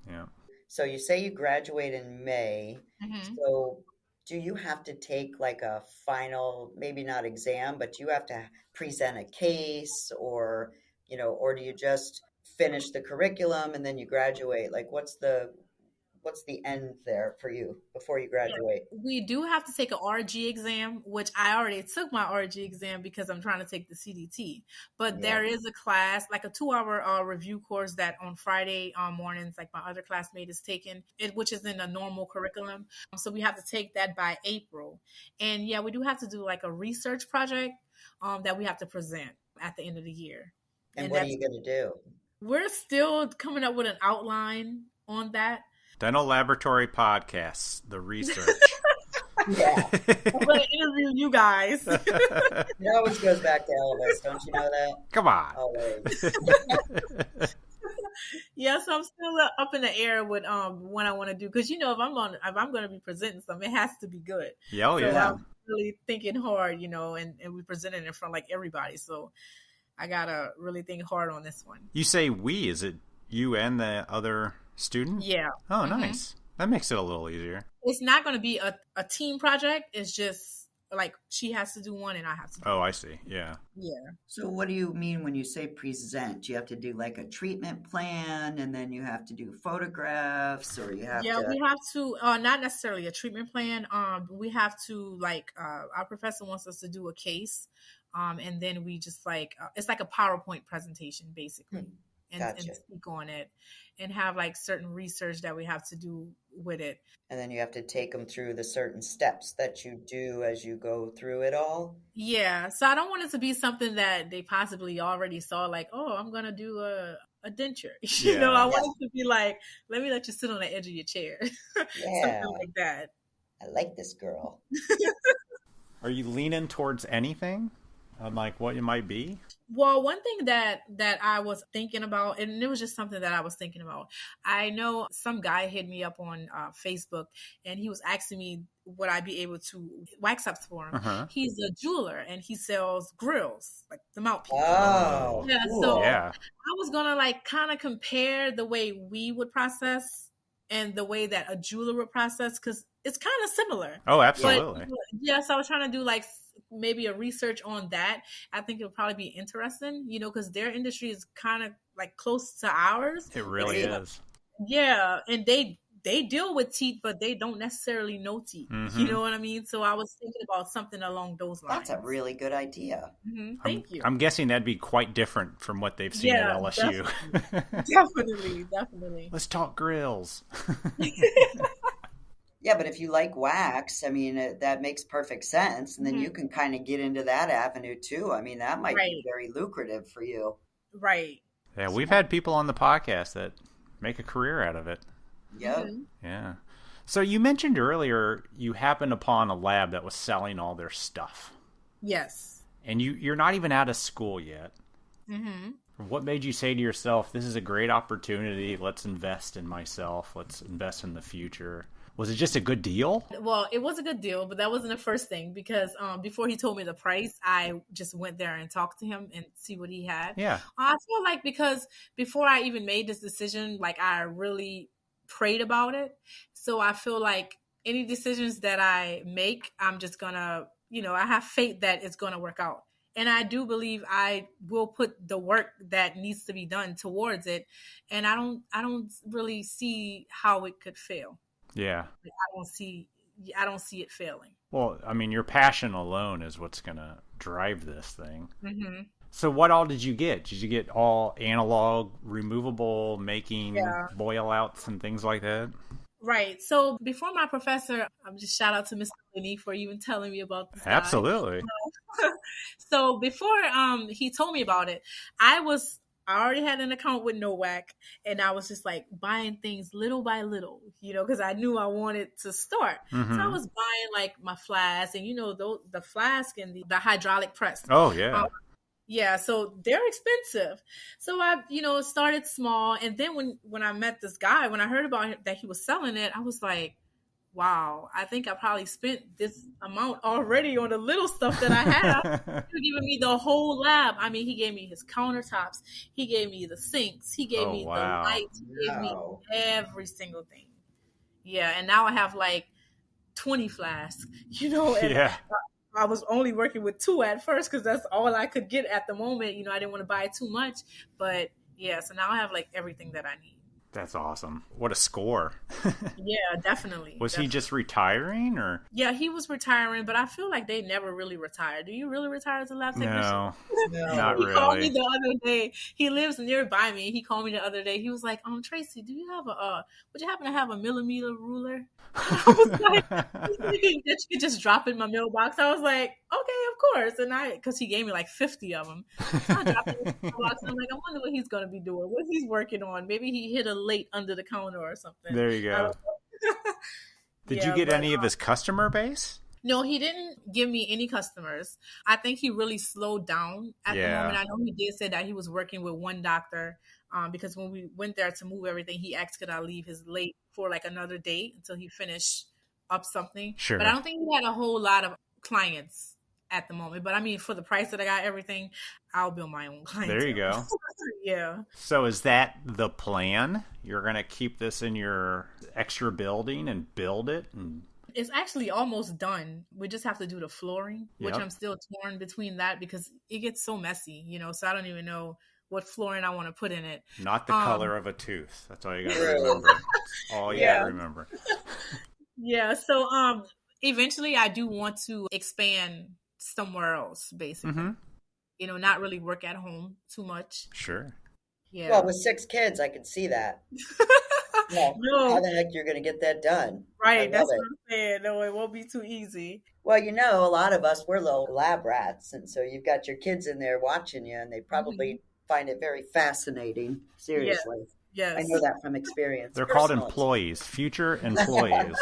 Yeah. So you say you graduate in May. Mm-hmm. So do you have to take like a final, maybe not exam, but you have to present a case or do you just finish the curriculum and then you graduate? Like what's the end there for you before you graduate? Yeah, we do have to take an RG exam, which I already took my RG exam because I'm trying to take the CDT. But there is a class, like a 2-hour review course that on Friday mornings, like my other classmate is taking, which is in a normal curriculum. So we have to take that by April. And yeah, we do have to do like a research project that we have to present at the end of the year. And what are you going to do? We're still coming up with an outline on that. Dental Laboratory Podcasts, the research. Yeah. I'm going to interview you guys. It always goes back to Elvis. Don't you know that? Come on. Always. Yeah, so I'm still up in the air with what I want to do because if I'm going to be presenting something, it has to be good. Yeah, so yeah. I'm really thinking hard, and we presented it in front of like everybody. So I gotta really think hard on this one. You say we? Is it you and the other student? Yeah. Oh, nice. That makes it a little easier. It's not going to be a team project. It's just like she has to do one and I have to do one. I see. Yeah. Yeah. So what do you mean when you say present? You have to do like a treatment plan and then you have to do photographs or you have to... Yeah, we have to, not necessarily a treatment plan. We have to our professor wants us to do a case. And then we just it's like a PowerPoint presentation basically. And speak on it and have like certain research that we have to do with it. And then you have to take them through the certain steps that you do as you go through it all. Yeah. So I don't want it to be something that they possibly already saw like, oh, I'm going to do a denture. I want it to be like, let me let you sit on the edge of your chair. Something like that. I like this girl. Are you leaning towards anything? Like what it might be? Well, one thing that I was thinking about, and it was just something that I was thinking about. I know some guy hit me up on Facebook, and he was asking me would I be able to wax ups for him. Uh-huh. He's a jeweler, and he sells grills, like the mouthpiece. Oh, yeah. Cool. So I was gonna kind of compare the way we would process and the way that a jeweler would process because it's kind of similar. Oh, absolutely. But, yes, I was trying to do maybe a research on that. I think it'll probably be interesting, because their industry is kind of like close to ours. It really is. Yeah, and they deal with teeth, but they don't necessarily know teeth. Mm-hmm. You know what I mean? So I was thinking about something along those lines. That's a really good idea. Mm-hmm. Thank you. I'm guessing that'd be quite different from what they've seen at LSU. Definitely. Let's talk grills. Yeah, but if you like wax, I mean, that makes perfect sense. And then you can kind of get into that avenue too. I mean, that might be very lucrative for you. Right. Yeah, we've had people on the podcast that make a career out of it. Yep. Mm-hmm. Yeah. So you mentioned earlier you happened upon a lab that was selling all their stuff. Yes. And you're not even out of school yet. Mm-hmm. What made you say to yourself, this is a great opportunity, let's invest in myself, let's invest in the future? Was it just a good deal? Well, it was a good deal, but that wasn't the first thing because before he told me the price, I just went there and talked to him and see what he had. Yeah. I feel like because before I even made this decision, I really prayed about it. So I feel like any decisions that I make, I'm just going to, I have faith that it's going to work out. And I do believe I will put the work that needs to be done towards it. And I don't really see how it could fail. Yeah. I don't see it failing. Well, I mean, your passion alone is what's going to drive this thing. Mm-hmm. So what all did you get? Did you get all analog, removable, making boil outs and things like that? Right. So before my professor, I'm just shout out to Mr. Lenny for even telling me about this guy. Absolutely. So before he told me about it, I already had an account with NOWAC, and I was just like buying things little by little, because I knew I wanted to start. Mm-hmm. So I was buying like my flask and, the flask and the hydraulic press. Oh, yeah. Yeah, so they're expensive. So I, started small. And then when I met this guy, when I heard about him, that he was selling it, I was like, wow, I think I probably spent this amount already on the little stuff that I have. He giving me the whole lab. I mean, he gave me his countertops. He gave me the sinks. He gave me the lights. He gave me every single thing. Yeah, and now I have like 20 flasks, and I was only working with 2 at first because that's all I could get at the moment. I didn't want to buy too much. But yeah, so now I have like everything that I need. That's awesome. What a score. Yeah, definitely. Was he just retiring or? Yeah, he was retiring, but I feel like they never really retire. Do you really retire as a lab technician? No, not really. He called me the other day. He lives nearby me. He called me the other day. He was like, Tracy, do you have would you happen to have a millimeter ruler? I was like, that you could just drop in my mailbox. I was like, okay, of course. And because he gave me like 50 of them. So I dropped it in my mailbox. And I'm like, I wonder what he's going to be doing. What he's working on. Maybe he hit a late under the counter or something. There you go. Did you get any of his customer base? No, he didn't give me any customers. I think he really slowed down at the moment. I know he did say that he was working with one doctor because when we went there to move everything, he asked could I leave his late for like another date until he finished up something. Sure. But I don't think he had a whole lot of clients at the moment. But I mean, for the price that I got everything, I'll build my own clients. There you go. Yeah. So is that the plan? You're going to keep this in your extra building and build it? It's actually almost done. We just have to do the flooring, which I'm still torn between that because it gets so messy, so I don't even know what flooring I want to put in it. Not the color of a tooth. That's all you got to remember. That's all you got to remember. Yeah. So eventually I do want to expand somewhere else, basically. Mm-hmm. Not really work at home too much. Sure. Yeah. Well, with 6 kids, I can see that. No. How the heck you're going to get that done? Right. That's what I'm saying. No, it won't be too easy. Well, a lot of us, we're little lab rats. And so you've got your kids in there watching you, and they probably find it very fascinating. Seriously. Yes. I know that from experience. They're called employees, future employees.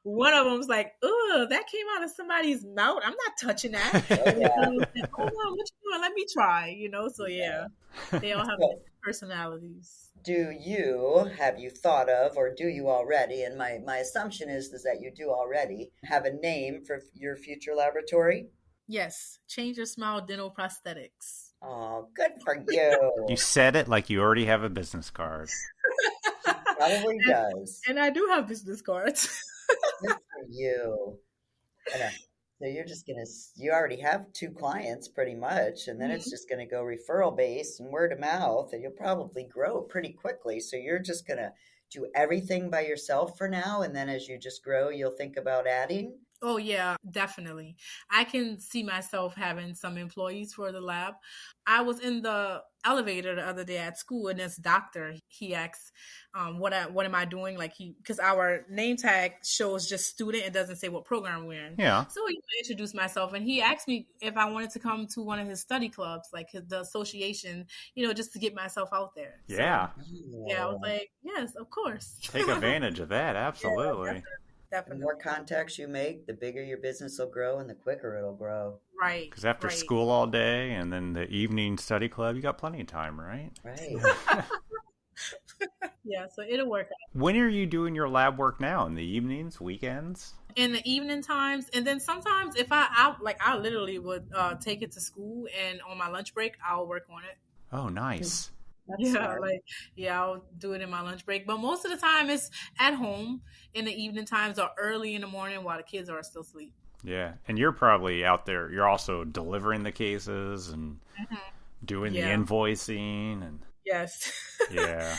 One of them's like, "Ugh, that came out of somebody's mouth. I'm not touching that." Hold on, what you doing? Let me try. So they all have personalities. Have you thought of, or do you already? And my assumption is that you do already have a name for your future laboratory. Yes, Change Your Smile Dental Prosthetics. Oh, good for you. You said it like you already have a business card. Probably does. And I do have business cards. Good for you. So you already have 2 clients pretty much, and then it's just going to go referral based and word of mouth, and you'll probably grow pretty quickly. So you're just going to do everything by yourself for now, and then as you just grow, you'll think about adding. Oh, yeah, definitely. I can see myself having some employees for the lab. I was in the elevator the other day at school, and this doctor, he asked, what am I doing? Like because our name tag shows just student. It doesn't say what program we're in. Yeah. So he introduced myself, and he asked me if I wanted to come to one of his study clubs, like the association, just to get myself out there. Yeah. So, yeah, I was like, yes, of course. Take advantage of that. Absolutely. Yeah, definitely. The more contacts you make, the bigger your business will grow and the quicker it'll grow. Right. Because after school all day and then the evening study club, you got plenty of time, right? Right. Yeah, so it'll work out. When are you doing your lab work now? In the evenings, weekends? In the evening times. And then sometimes if I literally would take it to school, and on my lunch break, I'll work on it. Oh, nice. I'll do it in my lunch break. But most of the time it's at home in the evening times or early in the morning while the kids are still asleep. Yeah. And you're probably out there, you're also delivering the cases and doing the invoicing and yes. Yeah.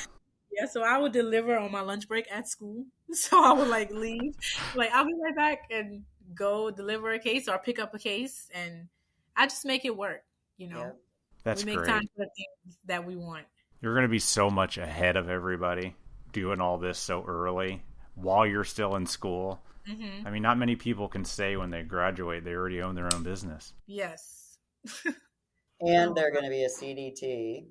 Yeah, so I would deliver on my lunch break at school. So I would leave. I'll be right back and go deliver a case or pick up a case, and I just make it work. you know. Yep. That's we make great. time for the things that we want. You're going to be so much ahead of everybody doing all this so early while you're still in school. I mean, not many people can say when they graduate they already own their own business. Yes. And they're going to be a CDT,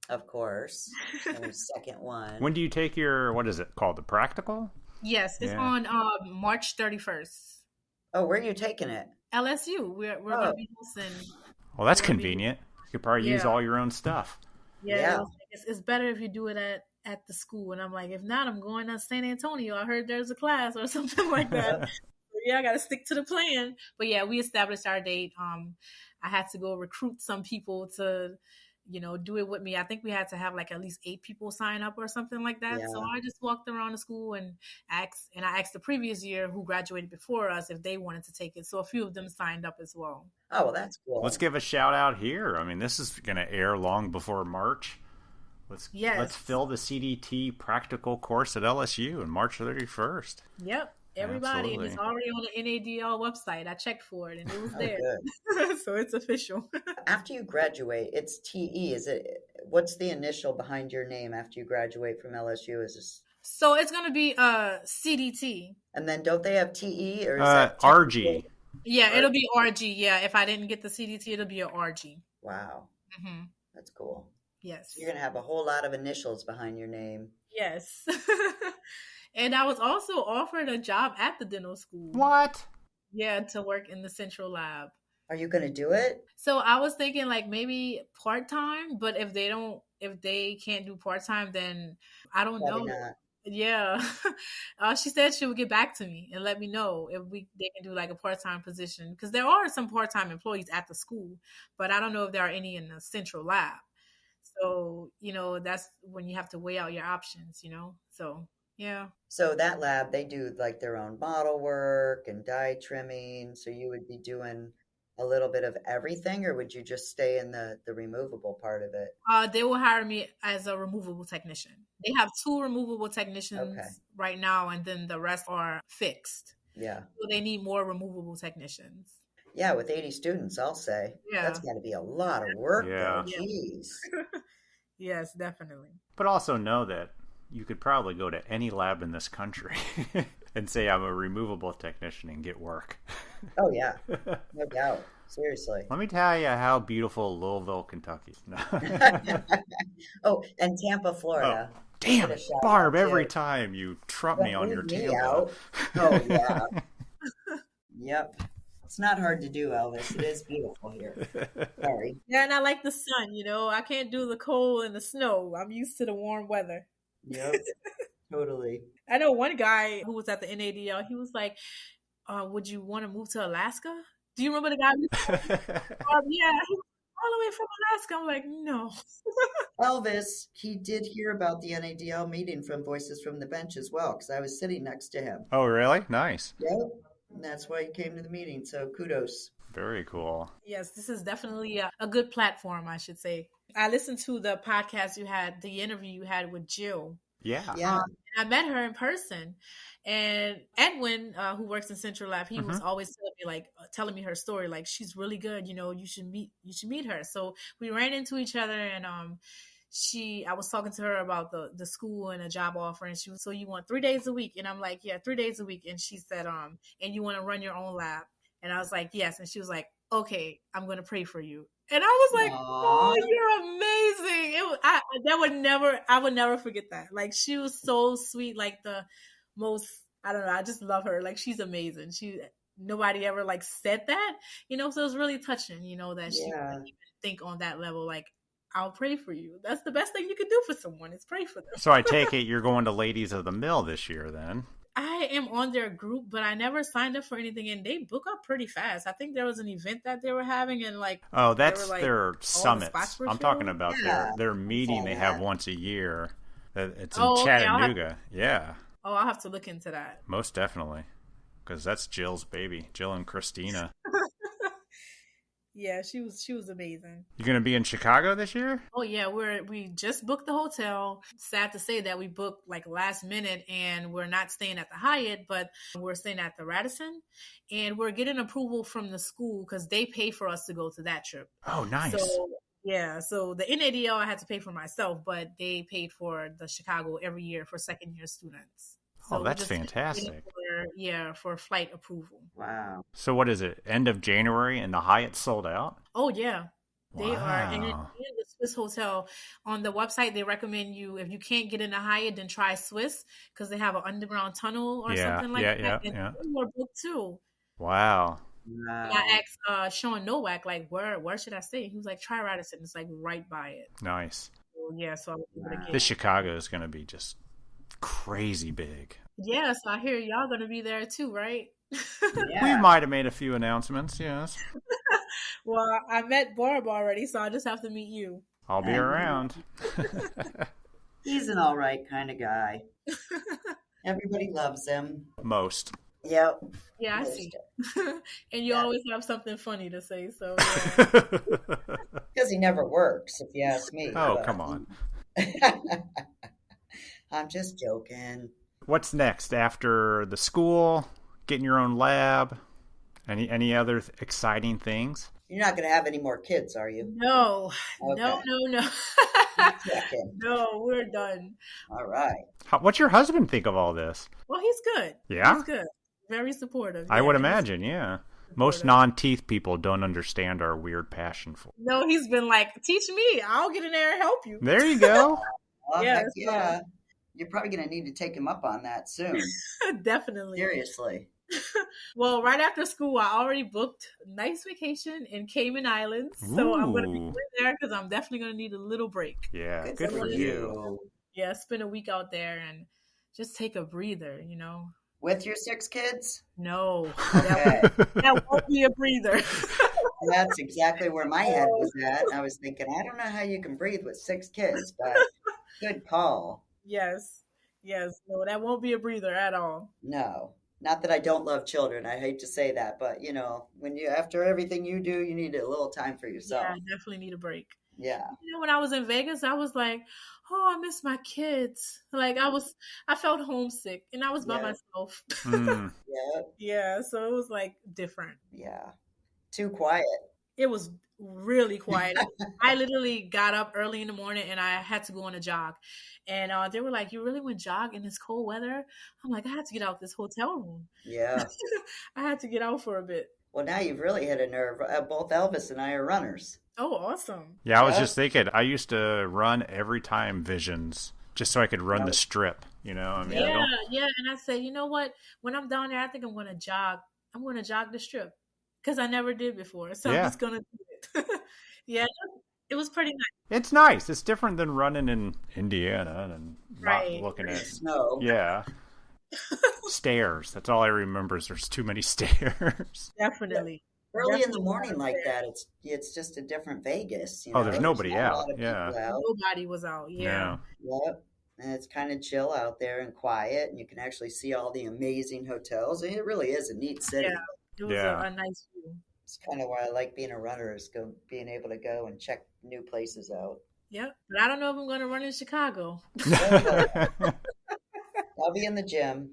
of course. The second one. When do you take your, what is it called, the practical? Yes, it's on March 31st. Oh, where are you taking it? LSU. We're going to be hosting. Well, that's convenient. You could probably use all your own stuff. Yeah. It's better if you do it at the school. And I'm like, if not, I'm going to San Antonio. I heard there's a class or something like that. I got to stick to the plan. But yeah, we established our date. I had to go recruit some people to, do it with me. I think we had to have like at least 8 people sign up or something like that. Yeah. So I just walked around the school and I asked the previous year who graduated before us if they wanted to take it. So a few of them signed up as well. Oh, well, that's cool. Let's give a shout out here. I mean, this is going to air long before March. Let's fill the CDT practical course at LSU on March 31st. Yep. Everybody, and it's already on the NADL website. I checked for it, and it was there. So it's official. After you graduate, it's TE. What's the initial behind your name after you graduate from LSU? So it's going to be CDT. And then don't they have TE or is that RG? Yeah, it'll be RG. Yeah, if I didn't get the CDT, it'll be a RG. Wow. That's cool. Yes. So you're going to have a whole lot of initials behind your name. Yes. And I was also offered a job at the dental school. What? Yeah, to work in the central lab. Are you going to do it? So I was thinking like maybe part-time, but if they can't do part-time, then I don't know. Not. Yeah. She said she would get back to me and let me know if they can do like a part-time position. Because there are some part-time employees at the school, but I don't know if there are any in the central lab. So, that's when you have to weigh out your options, so. Yeah. So that lab, they do like their own model work and dye trimming. So you would be doing a little bit of everything, or would you just stay in the removable part of it? They will hire me as a removable technician. They have 2 removable technicians right now, and then the rest are fixed. Yeah. So they need more removable technicians. Yeah, with 80 students, I'll say. Yeah. That's got to be a lot of work. Yeah. Though. Jeez. Yes, definitely. But also know that you could probably go to any lab in this country and say I'm a removable technician and get work. Oh, yeah. No doubt. Seriously. Let me tell you how beautiful Louisville, Kentucky is. Oh, and Tampa, Florida. Oh, damn it, Barb, every time you trump me on your Tampa. Oh, yeah. Yep. It's not hard to do, Elvis. It is beautiful here. Sorry. Yeah, and I like the sun, I can't do the cold and the snow. I'm used to the warm weather. Yep, totally. I know one guy who was at the NADL, he was like, would you want to move to Alaska? Do you remember the guy? Yeah, he was all the way from Alaska. I'm like, no. Elvis, he did hear about the NADL meeting from Voices from the Bench as well, because I was sitting next to him. Oh, really? Nice. Yep, and that's why he came to the meeting, so kudos. Very cool. Yes, this is definitely a good platform, I should say. I listened to the podcast you had, the interview you had with Jill. Yeah. I met her in person. And Edwin, who works in Central Lab, he was always telling me her story. Like, she's really good. You should meet her. So we ran into each other, and I was talking to her about the school and a job offer, and she was, so you want 3 days a week? And I'm like, yeah, 3 days a week. And she said, and you want to run your own lab? And I was like, yes. And she was like, okay, I'm going to pray for you. And I was like, oh, you're amazing. I would never forget that. Like, she was so sweet, like the most, I don't know, I just love her. Like, she's amazing. Nobody ever like said that, so it was really touching, that she would even think on that level, like, I'll pray for you. That's the best thing you can do for someone, is pray for them. So I take it you're going to Ladies of the Mill this year then? I am on their group, but I never signed up for anything, and they book up pretty fast. I think there was an event that they were having, and that's their summits. I'm talking about their meeting they have once a year. It's in Chattanooga. I'll have to look into that. Most definitely, because that's Jill's baby, Jill and Christina. Yeah, she was amazing. You going to be in Chicago this year? Oh yeah, we just booked the hotel. Sad to say that we booked like last minute, and we're not staying at the Hyatt, but we're staying at the Radisson, and we're getting approval from the school because they pay for us to go to that trip. Oh, nice. So yeah, so the NADL I had to pay for myself, but they paid for the Chicago every year for second year students. So that's fantastic. For flight approval. Wow. So what is it? End of January and the Hyatt sold out? Oh, yeah. They Wow. are. And in the Swiss hotel, on the website, they recommend you, if you can't get in the Hyatt, then try Swiss because they have an underground tunnel or something like that. Yeah. they were booked too. Wow. And I asked Sean Nowak, like, where should I stay? He was like, try Radisson. It's like right by it. Nice. So, yeah, so I was able to get This Chicago is going to be just crazy big. Yeah, so I hear y'all going to be there too, right? We might have made a few announcements, yes. Well, I met Barb already, so I just have to meet you. I'll be around. He's an all right kind of guy. Everybody loves him. Most. Yep. Yeah, I see. And you always have something funny to say, so Because he never works, if you ask me. Oh, come on. I'm just joking. What's next after the school, getting your own lab? Any other exciting things? You're not going to have any more kids, are you? No. Okay. No. No, we're done. All right. What's your husband think of all this? Well, he's good. Yeah? He's good. Very supportive. I would imagine, yeah. Most non-teeth people don't understand our weird passion for it. No, he's been like, teach me. I'll get in there and help you. There you go. Heck yeah. You're probably going to need to take him up on that soon. Definitely. Seriously. Well, right after school, I already booked a nice vacation in Cayman Islands. So I'm going to be going there because I'm definitely going to need a little break. Yeah, good for you. Yeah, spend a week out there and just take a breather, you know. With your 6 kids? No. Okay. That won't be a breather. That's exactly where my head was at. I was thinking, I don't know how you can breathe with 6 kids, but good call. Yes. No, that won't be a breather at all. No. Not that I don't love children. I hate to say that, but you know, when you after everything you do, you need a little time for yourself. Yeah, I definitely need a break. Yeah. You know, when I was in Vegas, I was like, oh, I miss my kids. Like I felt homesick and I was by myself. Yeah. So it was like different. Yeah. Too quiet. It was really quiet. I literally got up early in the morning and I had to go on a jog. And they were like, you really went jog in this cold weather? I'm like, I had to get out of this hotel room. Yeah. I had to get out for a bit. Well, now you've really hit a nerve. Both Elvis and I are runners. Oh, awesome. Yeah, I was just thinking, I used to run every time Visions just so I could run the strip, you know? I mean, yeah. And I said, you know what? When I'm down there, I think I'm going to jog. I'm going to jog the strip because I never did before. So I'm just going to do it. Yeah, it was pretty nice. It's nice. It's different than running in Indiana and not looking at snow. Yeah. Stairs. That's all I remember is there's too many stairs. Definitely. Early in the morning like that, it's just a different Vegas. You know? There's nobody out. Nobody was out. Yeah. Yep. And it's kind of chill out there and quiet, and you can actually see all the amazing hotels. And it really is a neat city. Yeah, it was a nice view. It's kind of why I like being a runner, is being able to go and check new places out. Yep, but I don't know if I'm going to run in Chicago. I'll be in the gym.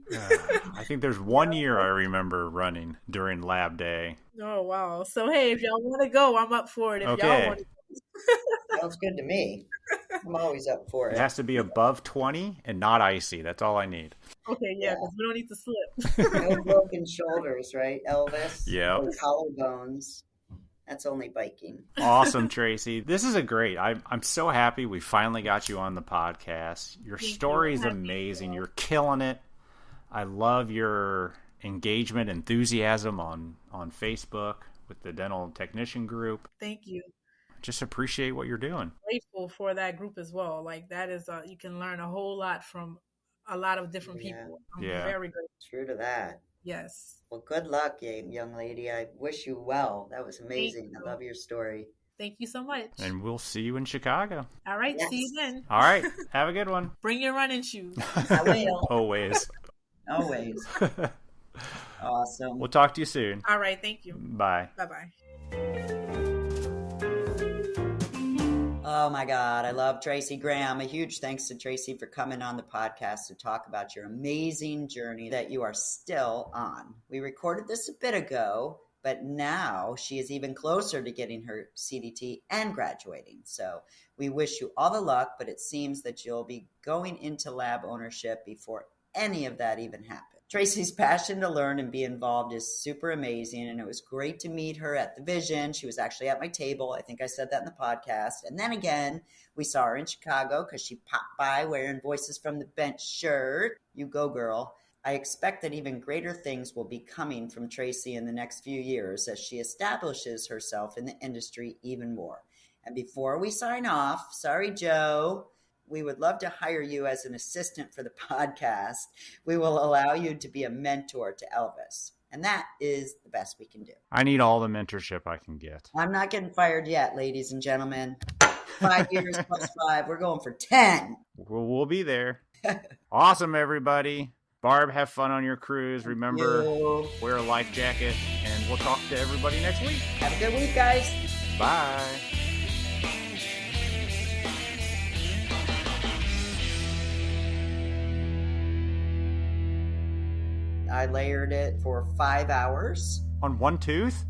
I think there's one year I remember running during lab day. Oh, wow. So, hey, if y'all want to go, I'm up for it. If y'all want to go. Sounds good to me. I'm always up for it. It has to be above 20 and not icy. That's all I need. Okay, because we don't need to slip. No broken shoulders, right, Elvis? Yeah. No collarbones. That's only biking. Awesome, Tracy. This is I'm so happy we finally got you on the podcast. Your story is amazing. You're killing it. I love your engagement, enthusiasm on Facebook with the dental technician group. Thank you. Just appreciate what you're doing. Grateful for that group as well. Like that is, you can learn a whole lot from a lot of different people. I'm very grateful. True to that. Yes. Well, good luck, young lady. I wish you well. That was amazing. I love your story. Thank you so much. And we'll see you in Chicago. All right. Yes. See you then. All right. Have a good one. Bring your running shoes. I will. Always. Always. Awesome. We'll talk to you soon. All right. Thank you. Bye. Bye-bye. Oh my God, I love Tracy Graham. A huge thanks to Tracy for coming on the podcast to talk about your amazing journey that you are still on. We recorded this a bit ago, but now she is even closer to getting her CDT and graduating. So we wish you all the luck, but it seems that you'll be going into lab ownership before any of that even happens. Tracy's passion to learn and be involved is super amazing, and it was great to meet her at the Vision. She was actually at my table. I think I said that in the podcast. And then again, we saw her in Chicago because she popped by wearing Voices from the Bench shirt. You go, girl. I expect that even greater things will be coming from Tracy in the next few years as she establishes herself in the industry even more. And before we sign off, sorry, Joe, we would love to hire you as an assistant for the podcast. We will allow you to be a mentor to Elvis. And that is the best we can do. I need all the mentorship I can get. I'm not getting fired yet, ladies and gentlemen. 5 years plus 5. We're going for 10. We'll be there. Awesome, everybody. Barb, have fun on your cruise. Remember, wear a life jacket. And we'll talk to everybody next week. Have a good week, guys. Bye. I layered it for 5 hours. On one tooth?